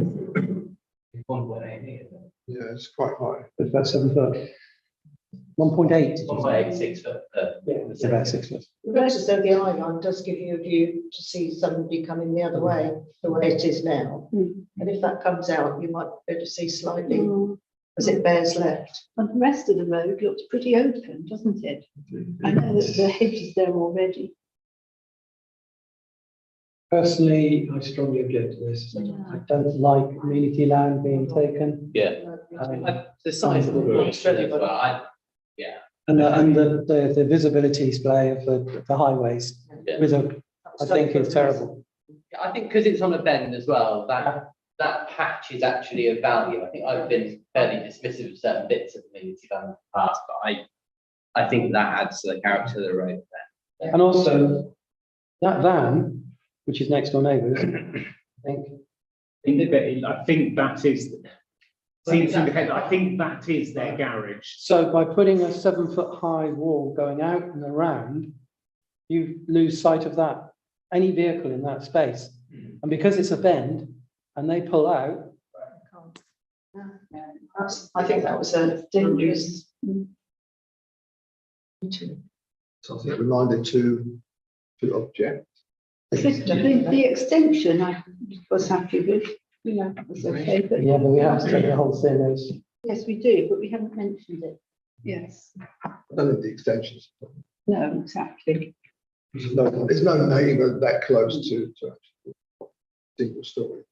1.8. Yeah, it's quite high. It's about 7 foot. 1.8. 1.86 foot. It's about 6 foot. It looks as though the eye line does give you a view to see somebody coming the other way, the way it is now. And if that comes out, you might be able to see slightly as it bears left. And the rest of the road looks pretty open, doesn't it? I know that the hedge is there already. Personally, I strongly object to this. I don't like community land being taken. Yeah. The size of the roads as well, And the visibility display of the highways Yeah. with I think is terrible. I think because it's on a bend as well, that patch is actually of value. I think I've been fairly dismissive of certain bits of community land in the past, but I think that adds to the character of the road there. And also, that van, which is next door neighbours, I think, I think that is, seems to indicate that I think that is their garage. so by putting a 7-foot high wall going out and around, you lose sight of that, any vehicle in that space. And because it's a bend and they pull out, I think that was a dangerous. So I think reminded to object. The extension I was happy with, you know, that was okay, but yeah, but we have to take the whole thing as, yes, we do, but we haven't mentioned it. Yes, I don't think the extensions. no, exactly. There's no neighbour that close to actually single story.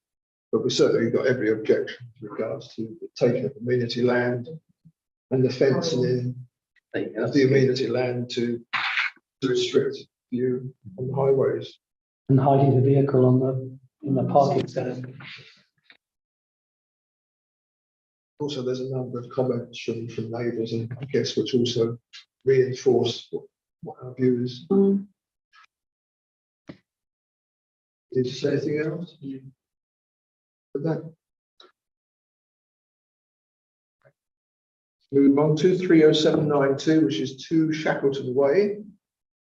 But we certainly got every objection with regards to the taking of amenity land and the fencing in of the amenity land to restrict view on the highways. and hiding the vehicle in the parking space. Also, there's a number of comments from neighbours, and I guess which also reinforce what our view is. Did you say anything else? With that. Move on to 30792, which is 2 Shackleton Way.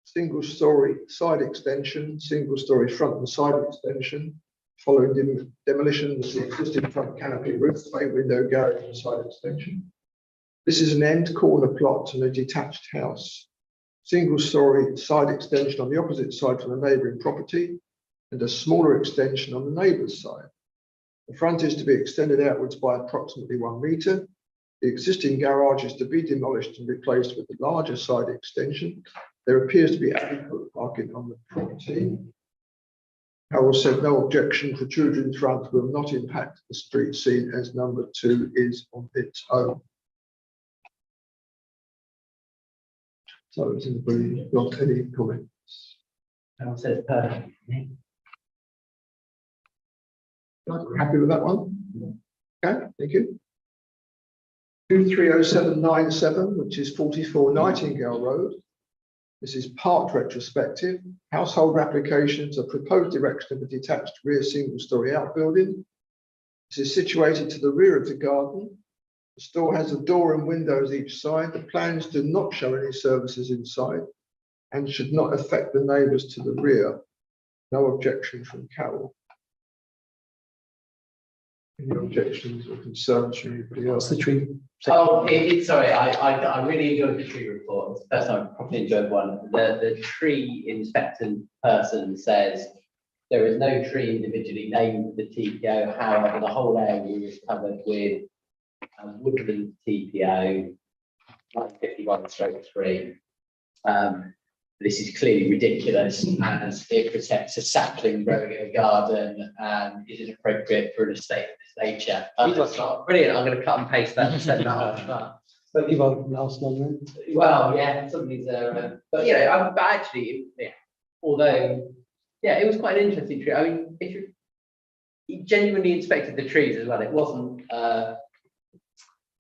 Single story side extension, single story front and side extension. Following demolition of the existing front canopy roof, bay window, garage and side extension. This is an end corner plot and a detached house. Single story side extension on the opposite side from the neighbouring property and a smaller extension on the neighbour's side. The front is to be extended outwards by approximately 1 metre. The existing garage is to be demolished and replaced with a larger side extension. There appears to be adequate parking on the property. Harold said no objection, protrusion in front will not impact the street scene as number 2 is on its own. So has anybody got any comments? Harold says perfect. Happy with that one? Okay, thank you. 230797, which is 44 Nightingale Road. This is part retrospective. Household applications, a proposed erection of a detached rear single-storey outbuilding. This is situated to the rear of the garden. The store has a door and windows each side. The plans do not show any services inside and should not affect the neighbours to the rear. No objection from Carol. Any objections or concerns from anybody else? What's the tree? Oh, sorry, I really enjoyed the tree report. It's the first time I properly enjoyed one. The tree inspector person says there is no tree individually named the TPO. However, the whole area is covered with woodland TPO 951/3. This is clearly ridiculous as it protects a sapling growing in a garden and is inappropriate for an estate of this nature. That's not brilliant. I'm going to cut and paste that and send that off. But you've got last one, Well, yeah, somebody's there. But you know, but actually, yeah, although, yeah, it was quite an interesting tree. I mean, he genuinely inspected the trees as well. It wasn't a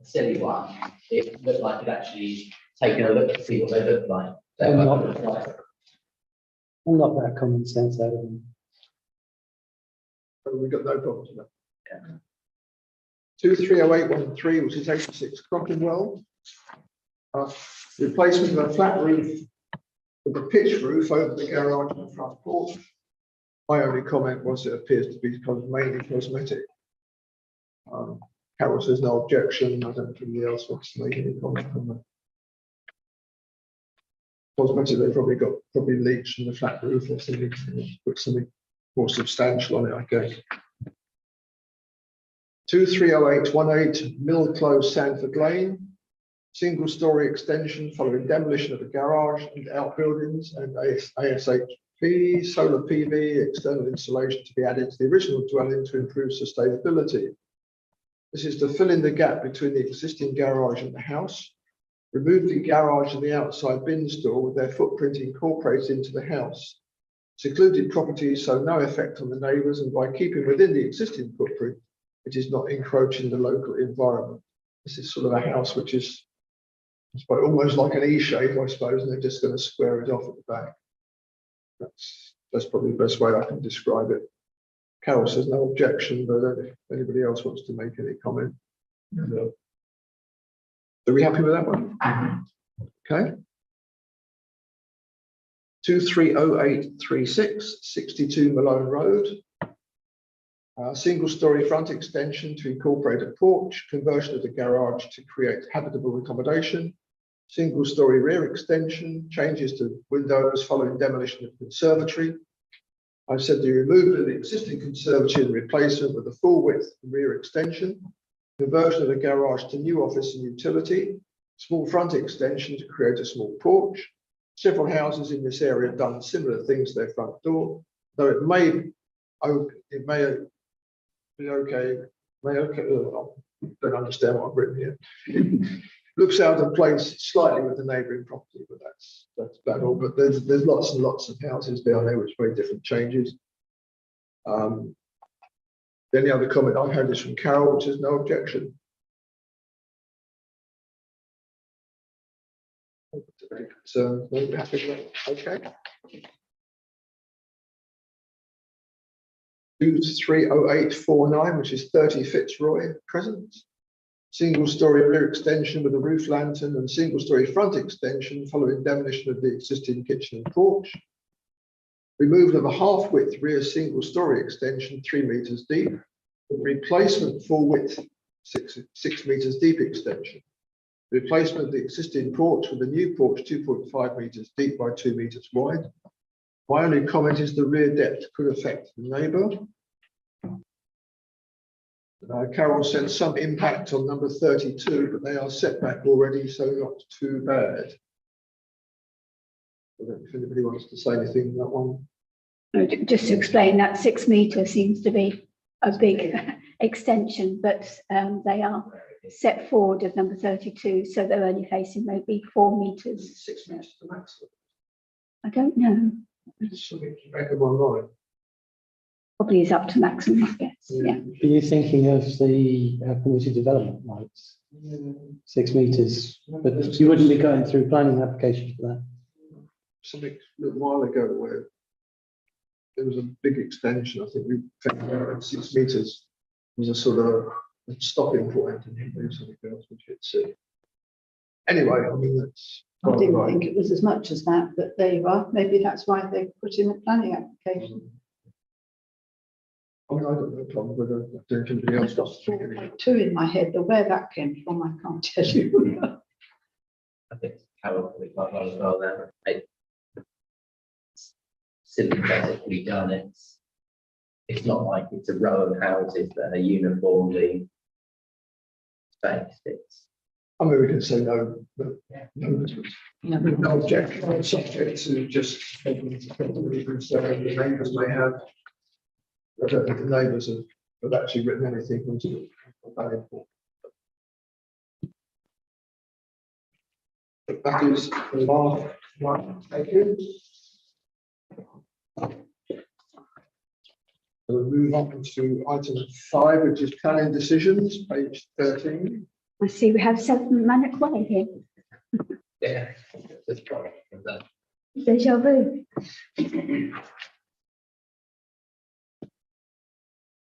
silly one. It looked like it actually taken a look to see what they looked like. I'm not that common sense out of them. So we've got no problems with that. Yeah. 230813, which is 86 Crockenwell. Replacement of a flat roof with a pitch roof over the garage and front porch. My only comment was it appears to be mainly cosmetic. Carol says no objection. I don't think anybody else wants to make any comment on that. Cosmetic, they've probably leaks from the flat roof or something, put something more substantial on it, I guess. 230818 Mill Close, Sandford Lane. Single story extension following demolition of a garage and outbuildings and ASHP, solar PV, external insulation to be added to the original dwelling to improve sustainability. This is to fill in the gap between the existing garage and the house. Remove the garage and the outside bin store with their footprint incorporated into the house. Secluded properties, so no effect on the neighbours, and by keeping within the existing footprint, it is not encroaching the local environment. This is sort of a house which is, I suppose, almost like an E shape, I suppose, and they're just going to square it off at the back. That's probably the best way I can describe it. Carol says no objection, but if anybody else wants to make any comment. No. Are we happy with that one? Okay. 230836, 62 Malone Road. Single story front extension to incorporate a porch, conversion of the garage to create habitable accommodation. Single story rear extension, changes to windows following demolition of the conservatory. I've said the removal of the existing conservatory and replacement with a full width rear extension. Conversion of the garage to new office and utility. Small front extension to create a small porch. Several houses in this area have done similar things to their front door, though it may be okay. Don't understand what I've written here. Looks out of place slightly with the neighbouring property, but that's about all. But there's lots and lots of houses down there which make different changes. The only other comment I had is from Carol, which is no objection. So we're happy with that. Okay. 230849, which is 30 Fitzroy Crescent. Single story rear extension with a roof lantern and single story front extension following demolition of the existing kitchen and porch. Removal of a half width rear single story extension 3 meters deep. Replacement full width 6 meters deep extension. Replacement of the existing porch with a new porch 2.5 meters deep by 2 meters wide. My only comment is the rear depth could affect the neighbour. Carol said some impact on number 32, but they are set back already, so not too bad. I don't know if anybody wants to say anything on that one. No, just to explain that 6 meters seems to be a big extension, but they are set forward of number 32, so they're only facing maybe 4 meters. 6 meters to maximum. I don't know. It's something to back of my mind. Probably is up to maximum, I guess. Yeah. Are you thinking of the community development rights? 6 meters, but you wouldn't be going through planning application for that. Something a little while ago where there was a big extension. I think we found 6 meters was a sort of a stopping point, and you do something else which it's anyway. I mean, that's. I didn't think it was as much as that, but there you are. Maybe that's why they put in a planning application. I mean, I don't know, Tom, whether anybody else got to think of 4.2 in my head, but where that came from, I can't tell you. I think Carol probably quite well as well there. Synthetically done, it's not like it's a row of houses that are uniformly spaced. It's I mean, we can say no objection, subject to just the neighbours may have. I don't think the neighbours have actually written anything into that. That is the last one. Thank you. We'll move on to item 5, which is planning decisions, page 13. I see we have 7 Manic Way here. yeah, it's probably that. Deja vu.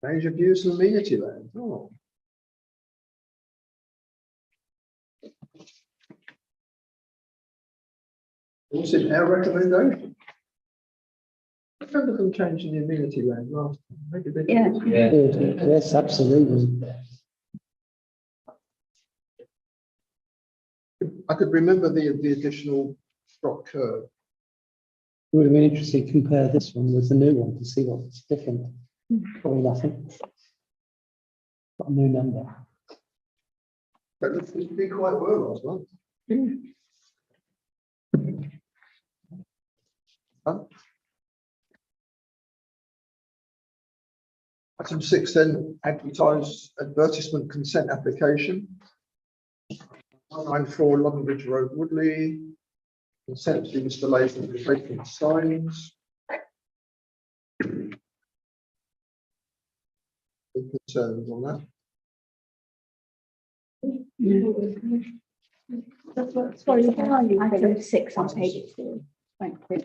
Change of use of amenity land. Oh. What's in our recommendation? I remember them changing the amenity land last time. Maybe they did. Yeah. Yes, absolutely. I could remember the additional drop curve. It would have been interesting to compare this one with the new one to see what's different. Probably nothing. Got a new number. But it did quite well last month. Item 6 then, advertisement consent application. 194 London Bridge Road, Woodley. Consent to installation of replacement signs. Any concerns on that? Sorry, item 6 on page 2. Thank you.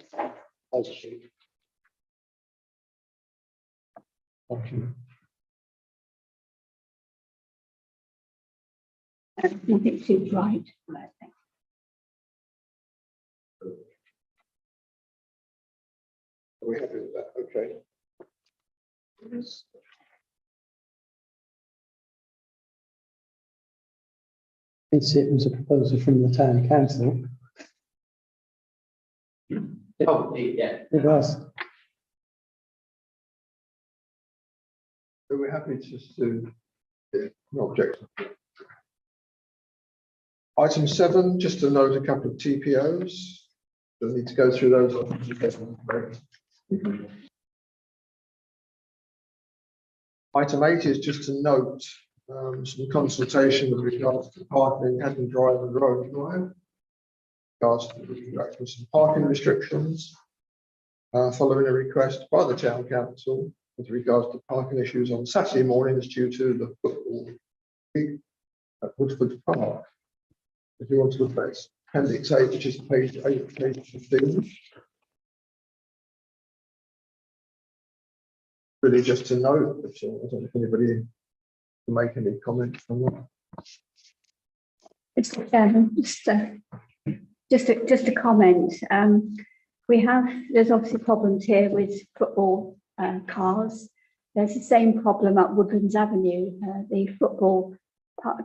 Nothing too bright. I think. Are we happy with that? Okay. It was a proposal from the town council. Oh, yeah. It was. Are we happy just to, no objection? Item 7, just to note a couple of TPOs. We'll need to go through those. Item 8 is just to note some consultation with regards to parking, Haddon Drive and Road Drive. Regards to some parking restrictions. Following a request by the town council with regards to parking issues on Saturday mornings due to the football league at Woodford Park. If you want to look at it, appendix 8, which is page 8, page 15. Really just to note, I don't know if anybody can make any comments on that. Mr. Chairman, just a comment. There's obviously problems here with football cars. There's the same problem at Woodlands Avenue. The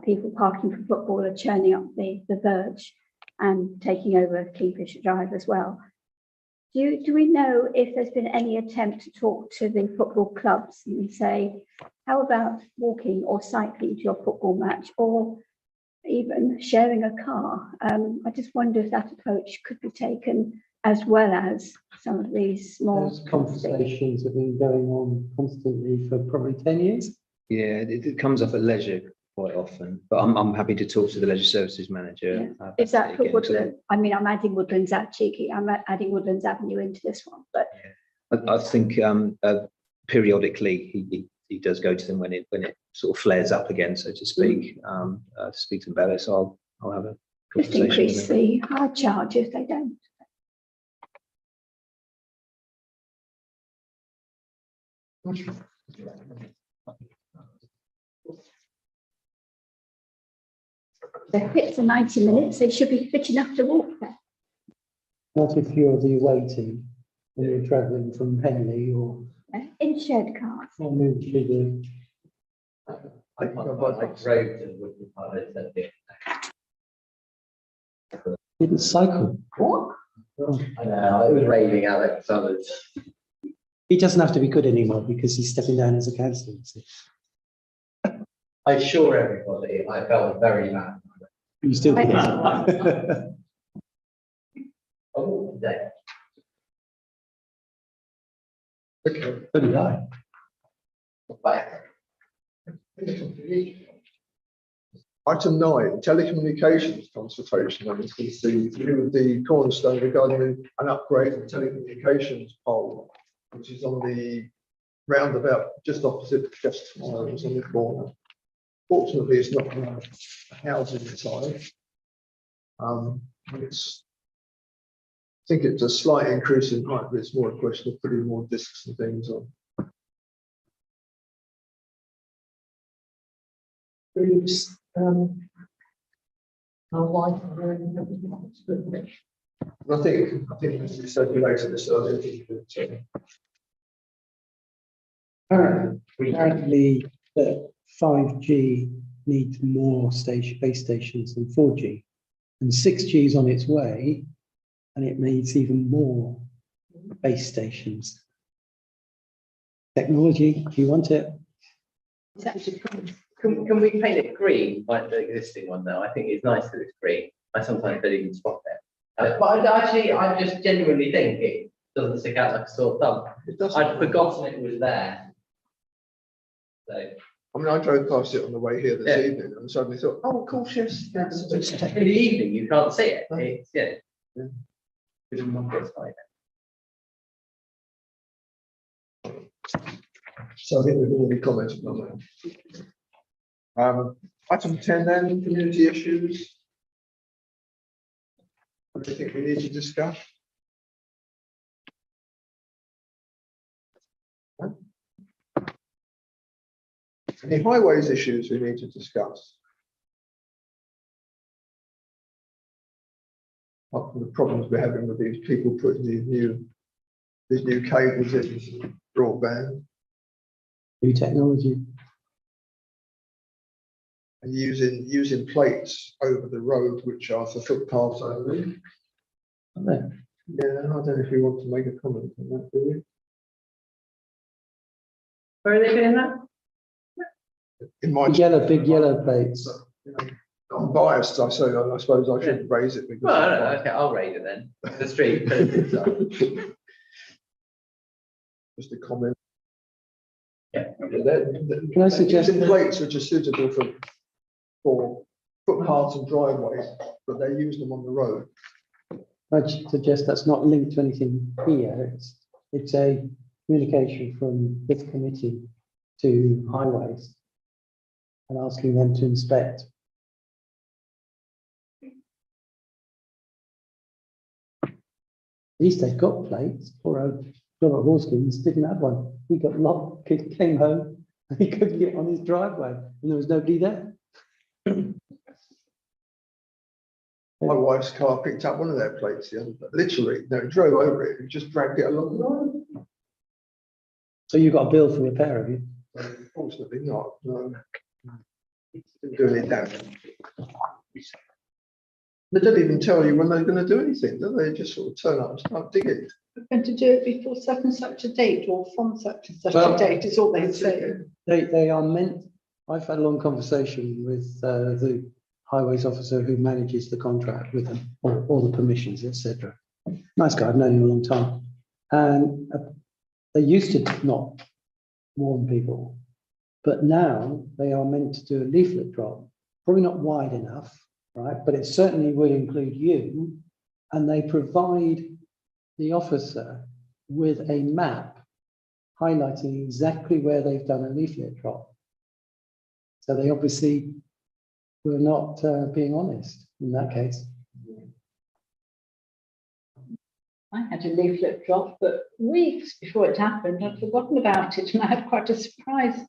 people parking for football are churning up the verge and taking over Kingfisher Drive as well. Do we know if there's been any attempt to talk to the football clubs and say, how about walking or cycling to your football match, or even sharing a car? I just wonder if that approach could be taken as well as some of these more. Those conversations have been going on constantly for probably 10 years. Yeah, it comes up at leisure quite often, but I'm happy to talk to the leisure services manager. Is that for Woodland? I mean, I'm adding Woodlands out cheeky. I'm adding Woodlands Avenue into this one, but I think periodically he does go to them when it sort of flares up again, so to speak. To speak to them about it, so I'll have a just conversation increase with them. the hard charge if they don't. They're fit for 90 minutes. They should be fit enough to walk there. Not if you're the away team when you're travelling from Henley or In shared cars. move to the. I drove to Woodford Park. I said, yeah. Didn't cycle. What? Oh. I know, it was raining, Alex. So it's, He doesn't have to be good anymore because he's stepping down as a councillor. I assure everybody, I felt very bad. You still. Oh, today. Okay. So did I. Item 9, telecommunications consultation. And this is the cornerstone regarding an upgrade of the telecommunications pole, which is on the roundabout just opposite just on the corner. Fortunately, it's not a house inside. I think it's a slight increase in height, but it's more a question of putting more discs and things on. I think as we said later this earlier. Apparently, that 5G needs more base stations than 4G, and 6G is on its way, and it needs even more base stations. Technology, if you want it. Can we paint it green like the existing one though? I think it's nice that it's green. I sometimes don't even spot it. But I just genuinely think it doesn't stick out like a sore thumb. It doesn't. I'd forgotten it was there. So, I mean, I drove past it on the way here this Yeah. evening and suddenly thought, oh, of course, yes. in the evening, you can't see it. It's, yeah. Yeah. It's fine. So I think we've already commented on that. Item 10 then, community issues. What do you think we need to discuss? Any highways issues we need to discuss? Apart from the problems we're having with these people putting these new cables in broadband New technology. and using plates over the road which are for footpaths only. Aren't they? Yeah, I don't know if we want to make a comment on that, do we? Where are they doing that? In my, Big yellow plates. I'm biased, I suppose I should raise it because. Well, I don't know. Okay, I'll raise it then. The street. Just a comment. Yeah. Can I suggest- Using plates which are suitable for footpaths and driveways, but they use them on the road. I'd suggest that's not linked to anything here. It's a communication from this committee to highways and asking them to inspect. At least they've got plates. Poor old Robert Horskins didn't have one. He got locked, came home, and he couldn't get on his driveway, and there was nobody there. My wife's car picked up one of their plates the other day, literally, no, it drove over it, and just dragged it along the road. So you got a bill for repair, have you? Unfortunately not, no. Didn't do any damage. They don't even tell you when they're going to do anything, do they? Just sort of turn up and start digging. We're going to do it before such and such a date or from such and such Well, a date is all they say. They are meant, I've had a long conversation with the highways officer who manages the contract with them, or all the permissions, etc. Nice guy, I've known him a long time. And they used to not warn people, but now they are meant to do a leaflet drop, probably not wide enough, right? But it certainly will include you, and they provide the officer with a map highlighting exactly where they've done a leaflet drop. So they obviously were not being honest in that case. I had a leaflet drop, but weeks before it happened, I'd forgotten about it and I had quite a surprise.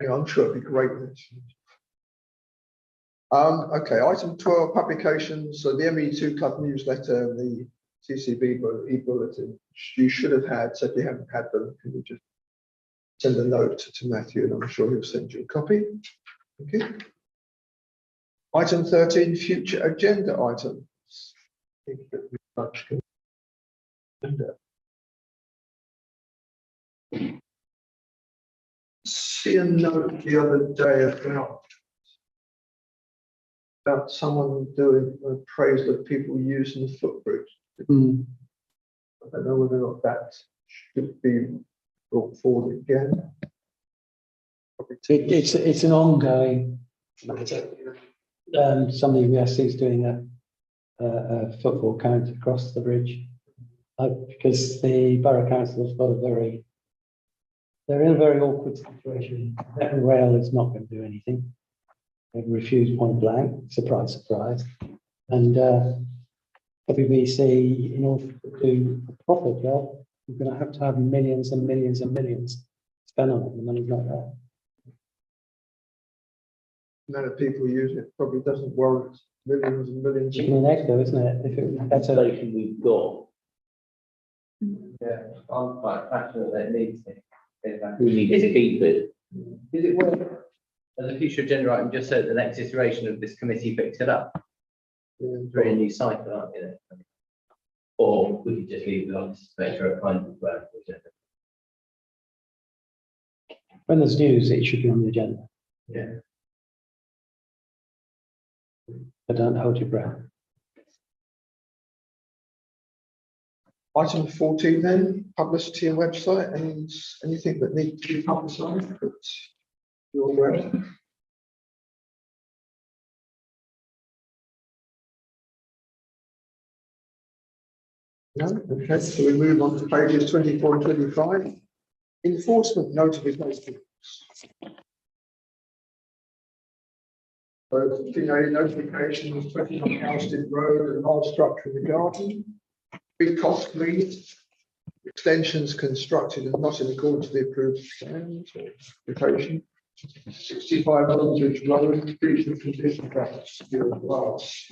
Yeah, I'm sure it'd be great. Okay, item 12, publications. So the ME2 Club newsletter, the TCB e-bulletin, you should have had. So if you haven't had them, can you just send a note to Matthew and I'm sure he'll send you a copy. Okay. Item 13, future agenda items. See a note the other day about someone doing a praise of people using the footbridge. Mm. I don't know whether or not that should be brought forward again. It's an ongoing matter. Somebody we see is doing a football count across the bridge because the borough council has got they're in a very awkward situation. Network Rail is not going to do anything. They've refused point blank, surprise, surprise. And WBC, in order to do a proper job, we're going to have millions and millions and millions spent on it. The money's not there. The amount of people using it probably doesn't warrant millions and millions. Chicken and egg though, isn't it? If it was better. Station we've got, Yeah, I'm quite passionate that it needs it. we need to keep it. Is it worth, as a future agenda item, just so that the next iteration of this committee picks it up? It's really a new cycle, aren't you? Or we could just leave it on to make sure it finds its way. When there's news, it should be on the agenda. Yeah. But don't hold your breath. Item 14 then, publicity and website, and anything that needs to be publicised that you're aware of? No, okay, so we move on to pages 24 and 25. Enforcement notifications. So, notifications, 29 Houston Road, and large structure in the garden. Big cost lead. Extensions constructed and not in accordance with the approved plans or application. 65 Aldridge Road, breach of condition of secure glass.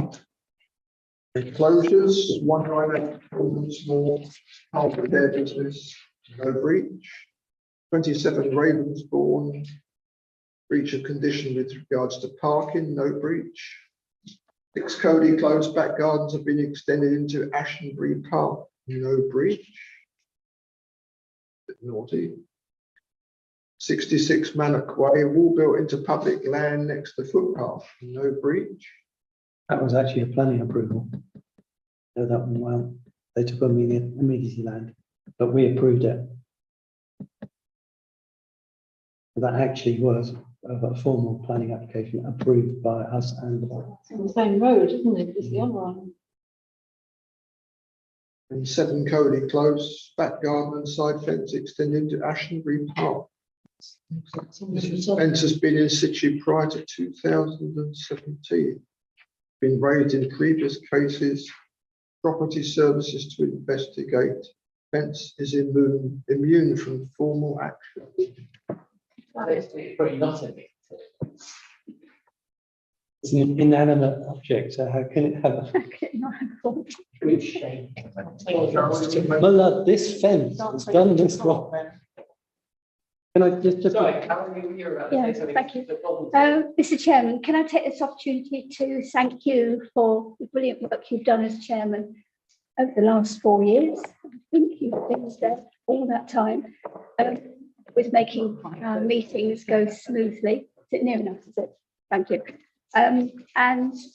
Closures, one right small, half of their business, no breach. 27 Ravensbourne, breach of condition with regards to parking, no breach. 6 Cody Close back gardens have been extended into Ashenbury Park, no breach. Bit naughty. 66 Mannock Way, wall built into public land next to footpath, no breach. That was actually a planning approval. Know that one well. They took on the amenity land, but we approved it. That actually was a formal planning application approved by us and It's on the same road, isn't it? It's the other one. And 7 Cody Close, back garden and side fence extended to Ashenbury Park. This fence has been in situ prior to 2017. Been raised in previous cases. Property services to investigate. Fence is immune from formal action. Pretty nothing. it's an inanimate object, so how can it have a... Good shape. My love, this fence was done this wrong. Can I just... Sorry, Karen, you were about to Yeah, say something. thank you. Mr. Chairman, can I take this opportunity to thank you for the brilliant work you've done as chairman over the last 4 years? I think you've been there all that time with making meetings go smoothly. Is it near enough? Is it? Thank you. And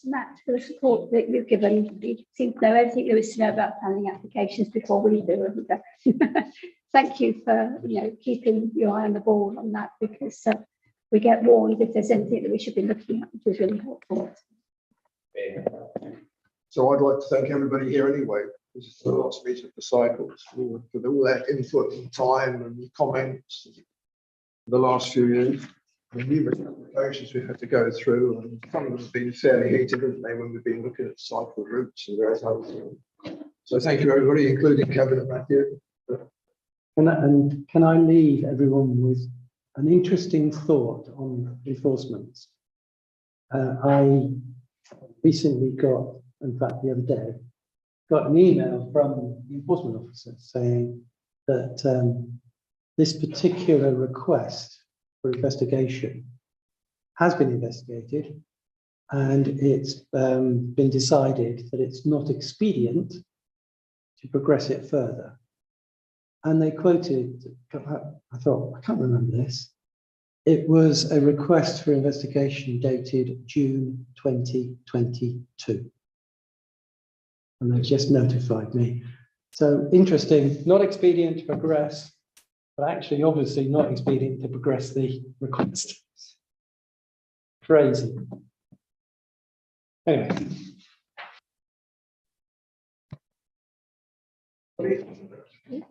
Matt, for the support that you've given. You seem to know everything there is to know about planning applications before we do. Thank you for keeping your eye on the ball on that, because we get warned if there's anything that we should be looking at, which is really helpful. So I'd like to thank everybody here anyway. This is the last meeting of the cycle for all their input and time and comments for the last few years. The numerous applications we've had to go through, and some of them have been fairly heated, haven't they, when we've been looking at cycle routes and various other things. So thank you, everybody, including Kevin and Matthew. Can I leave everyone with an interesting thought on enforcement? I recently got, in fact, the other day, got an email from the enforcement officer saying that this particular request for investigation has been investigated, and it's been decided that it's not expedient to progress it further. And they quoted, I thought, I can't remember this. It was a request for investigation dated June 2022. And they just notified me. So interesting, not expedient to progress, but actually obviously not expedient to progress the request. Crazy. Anyway.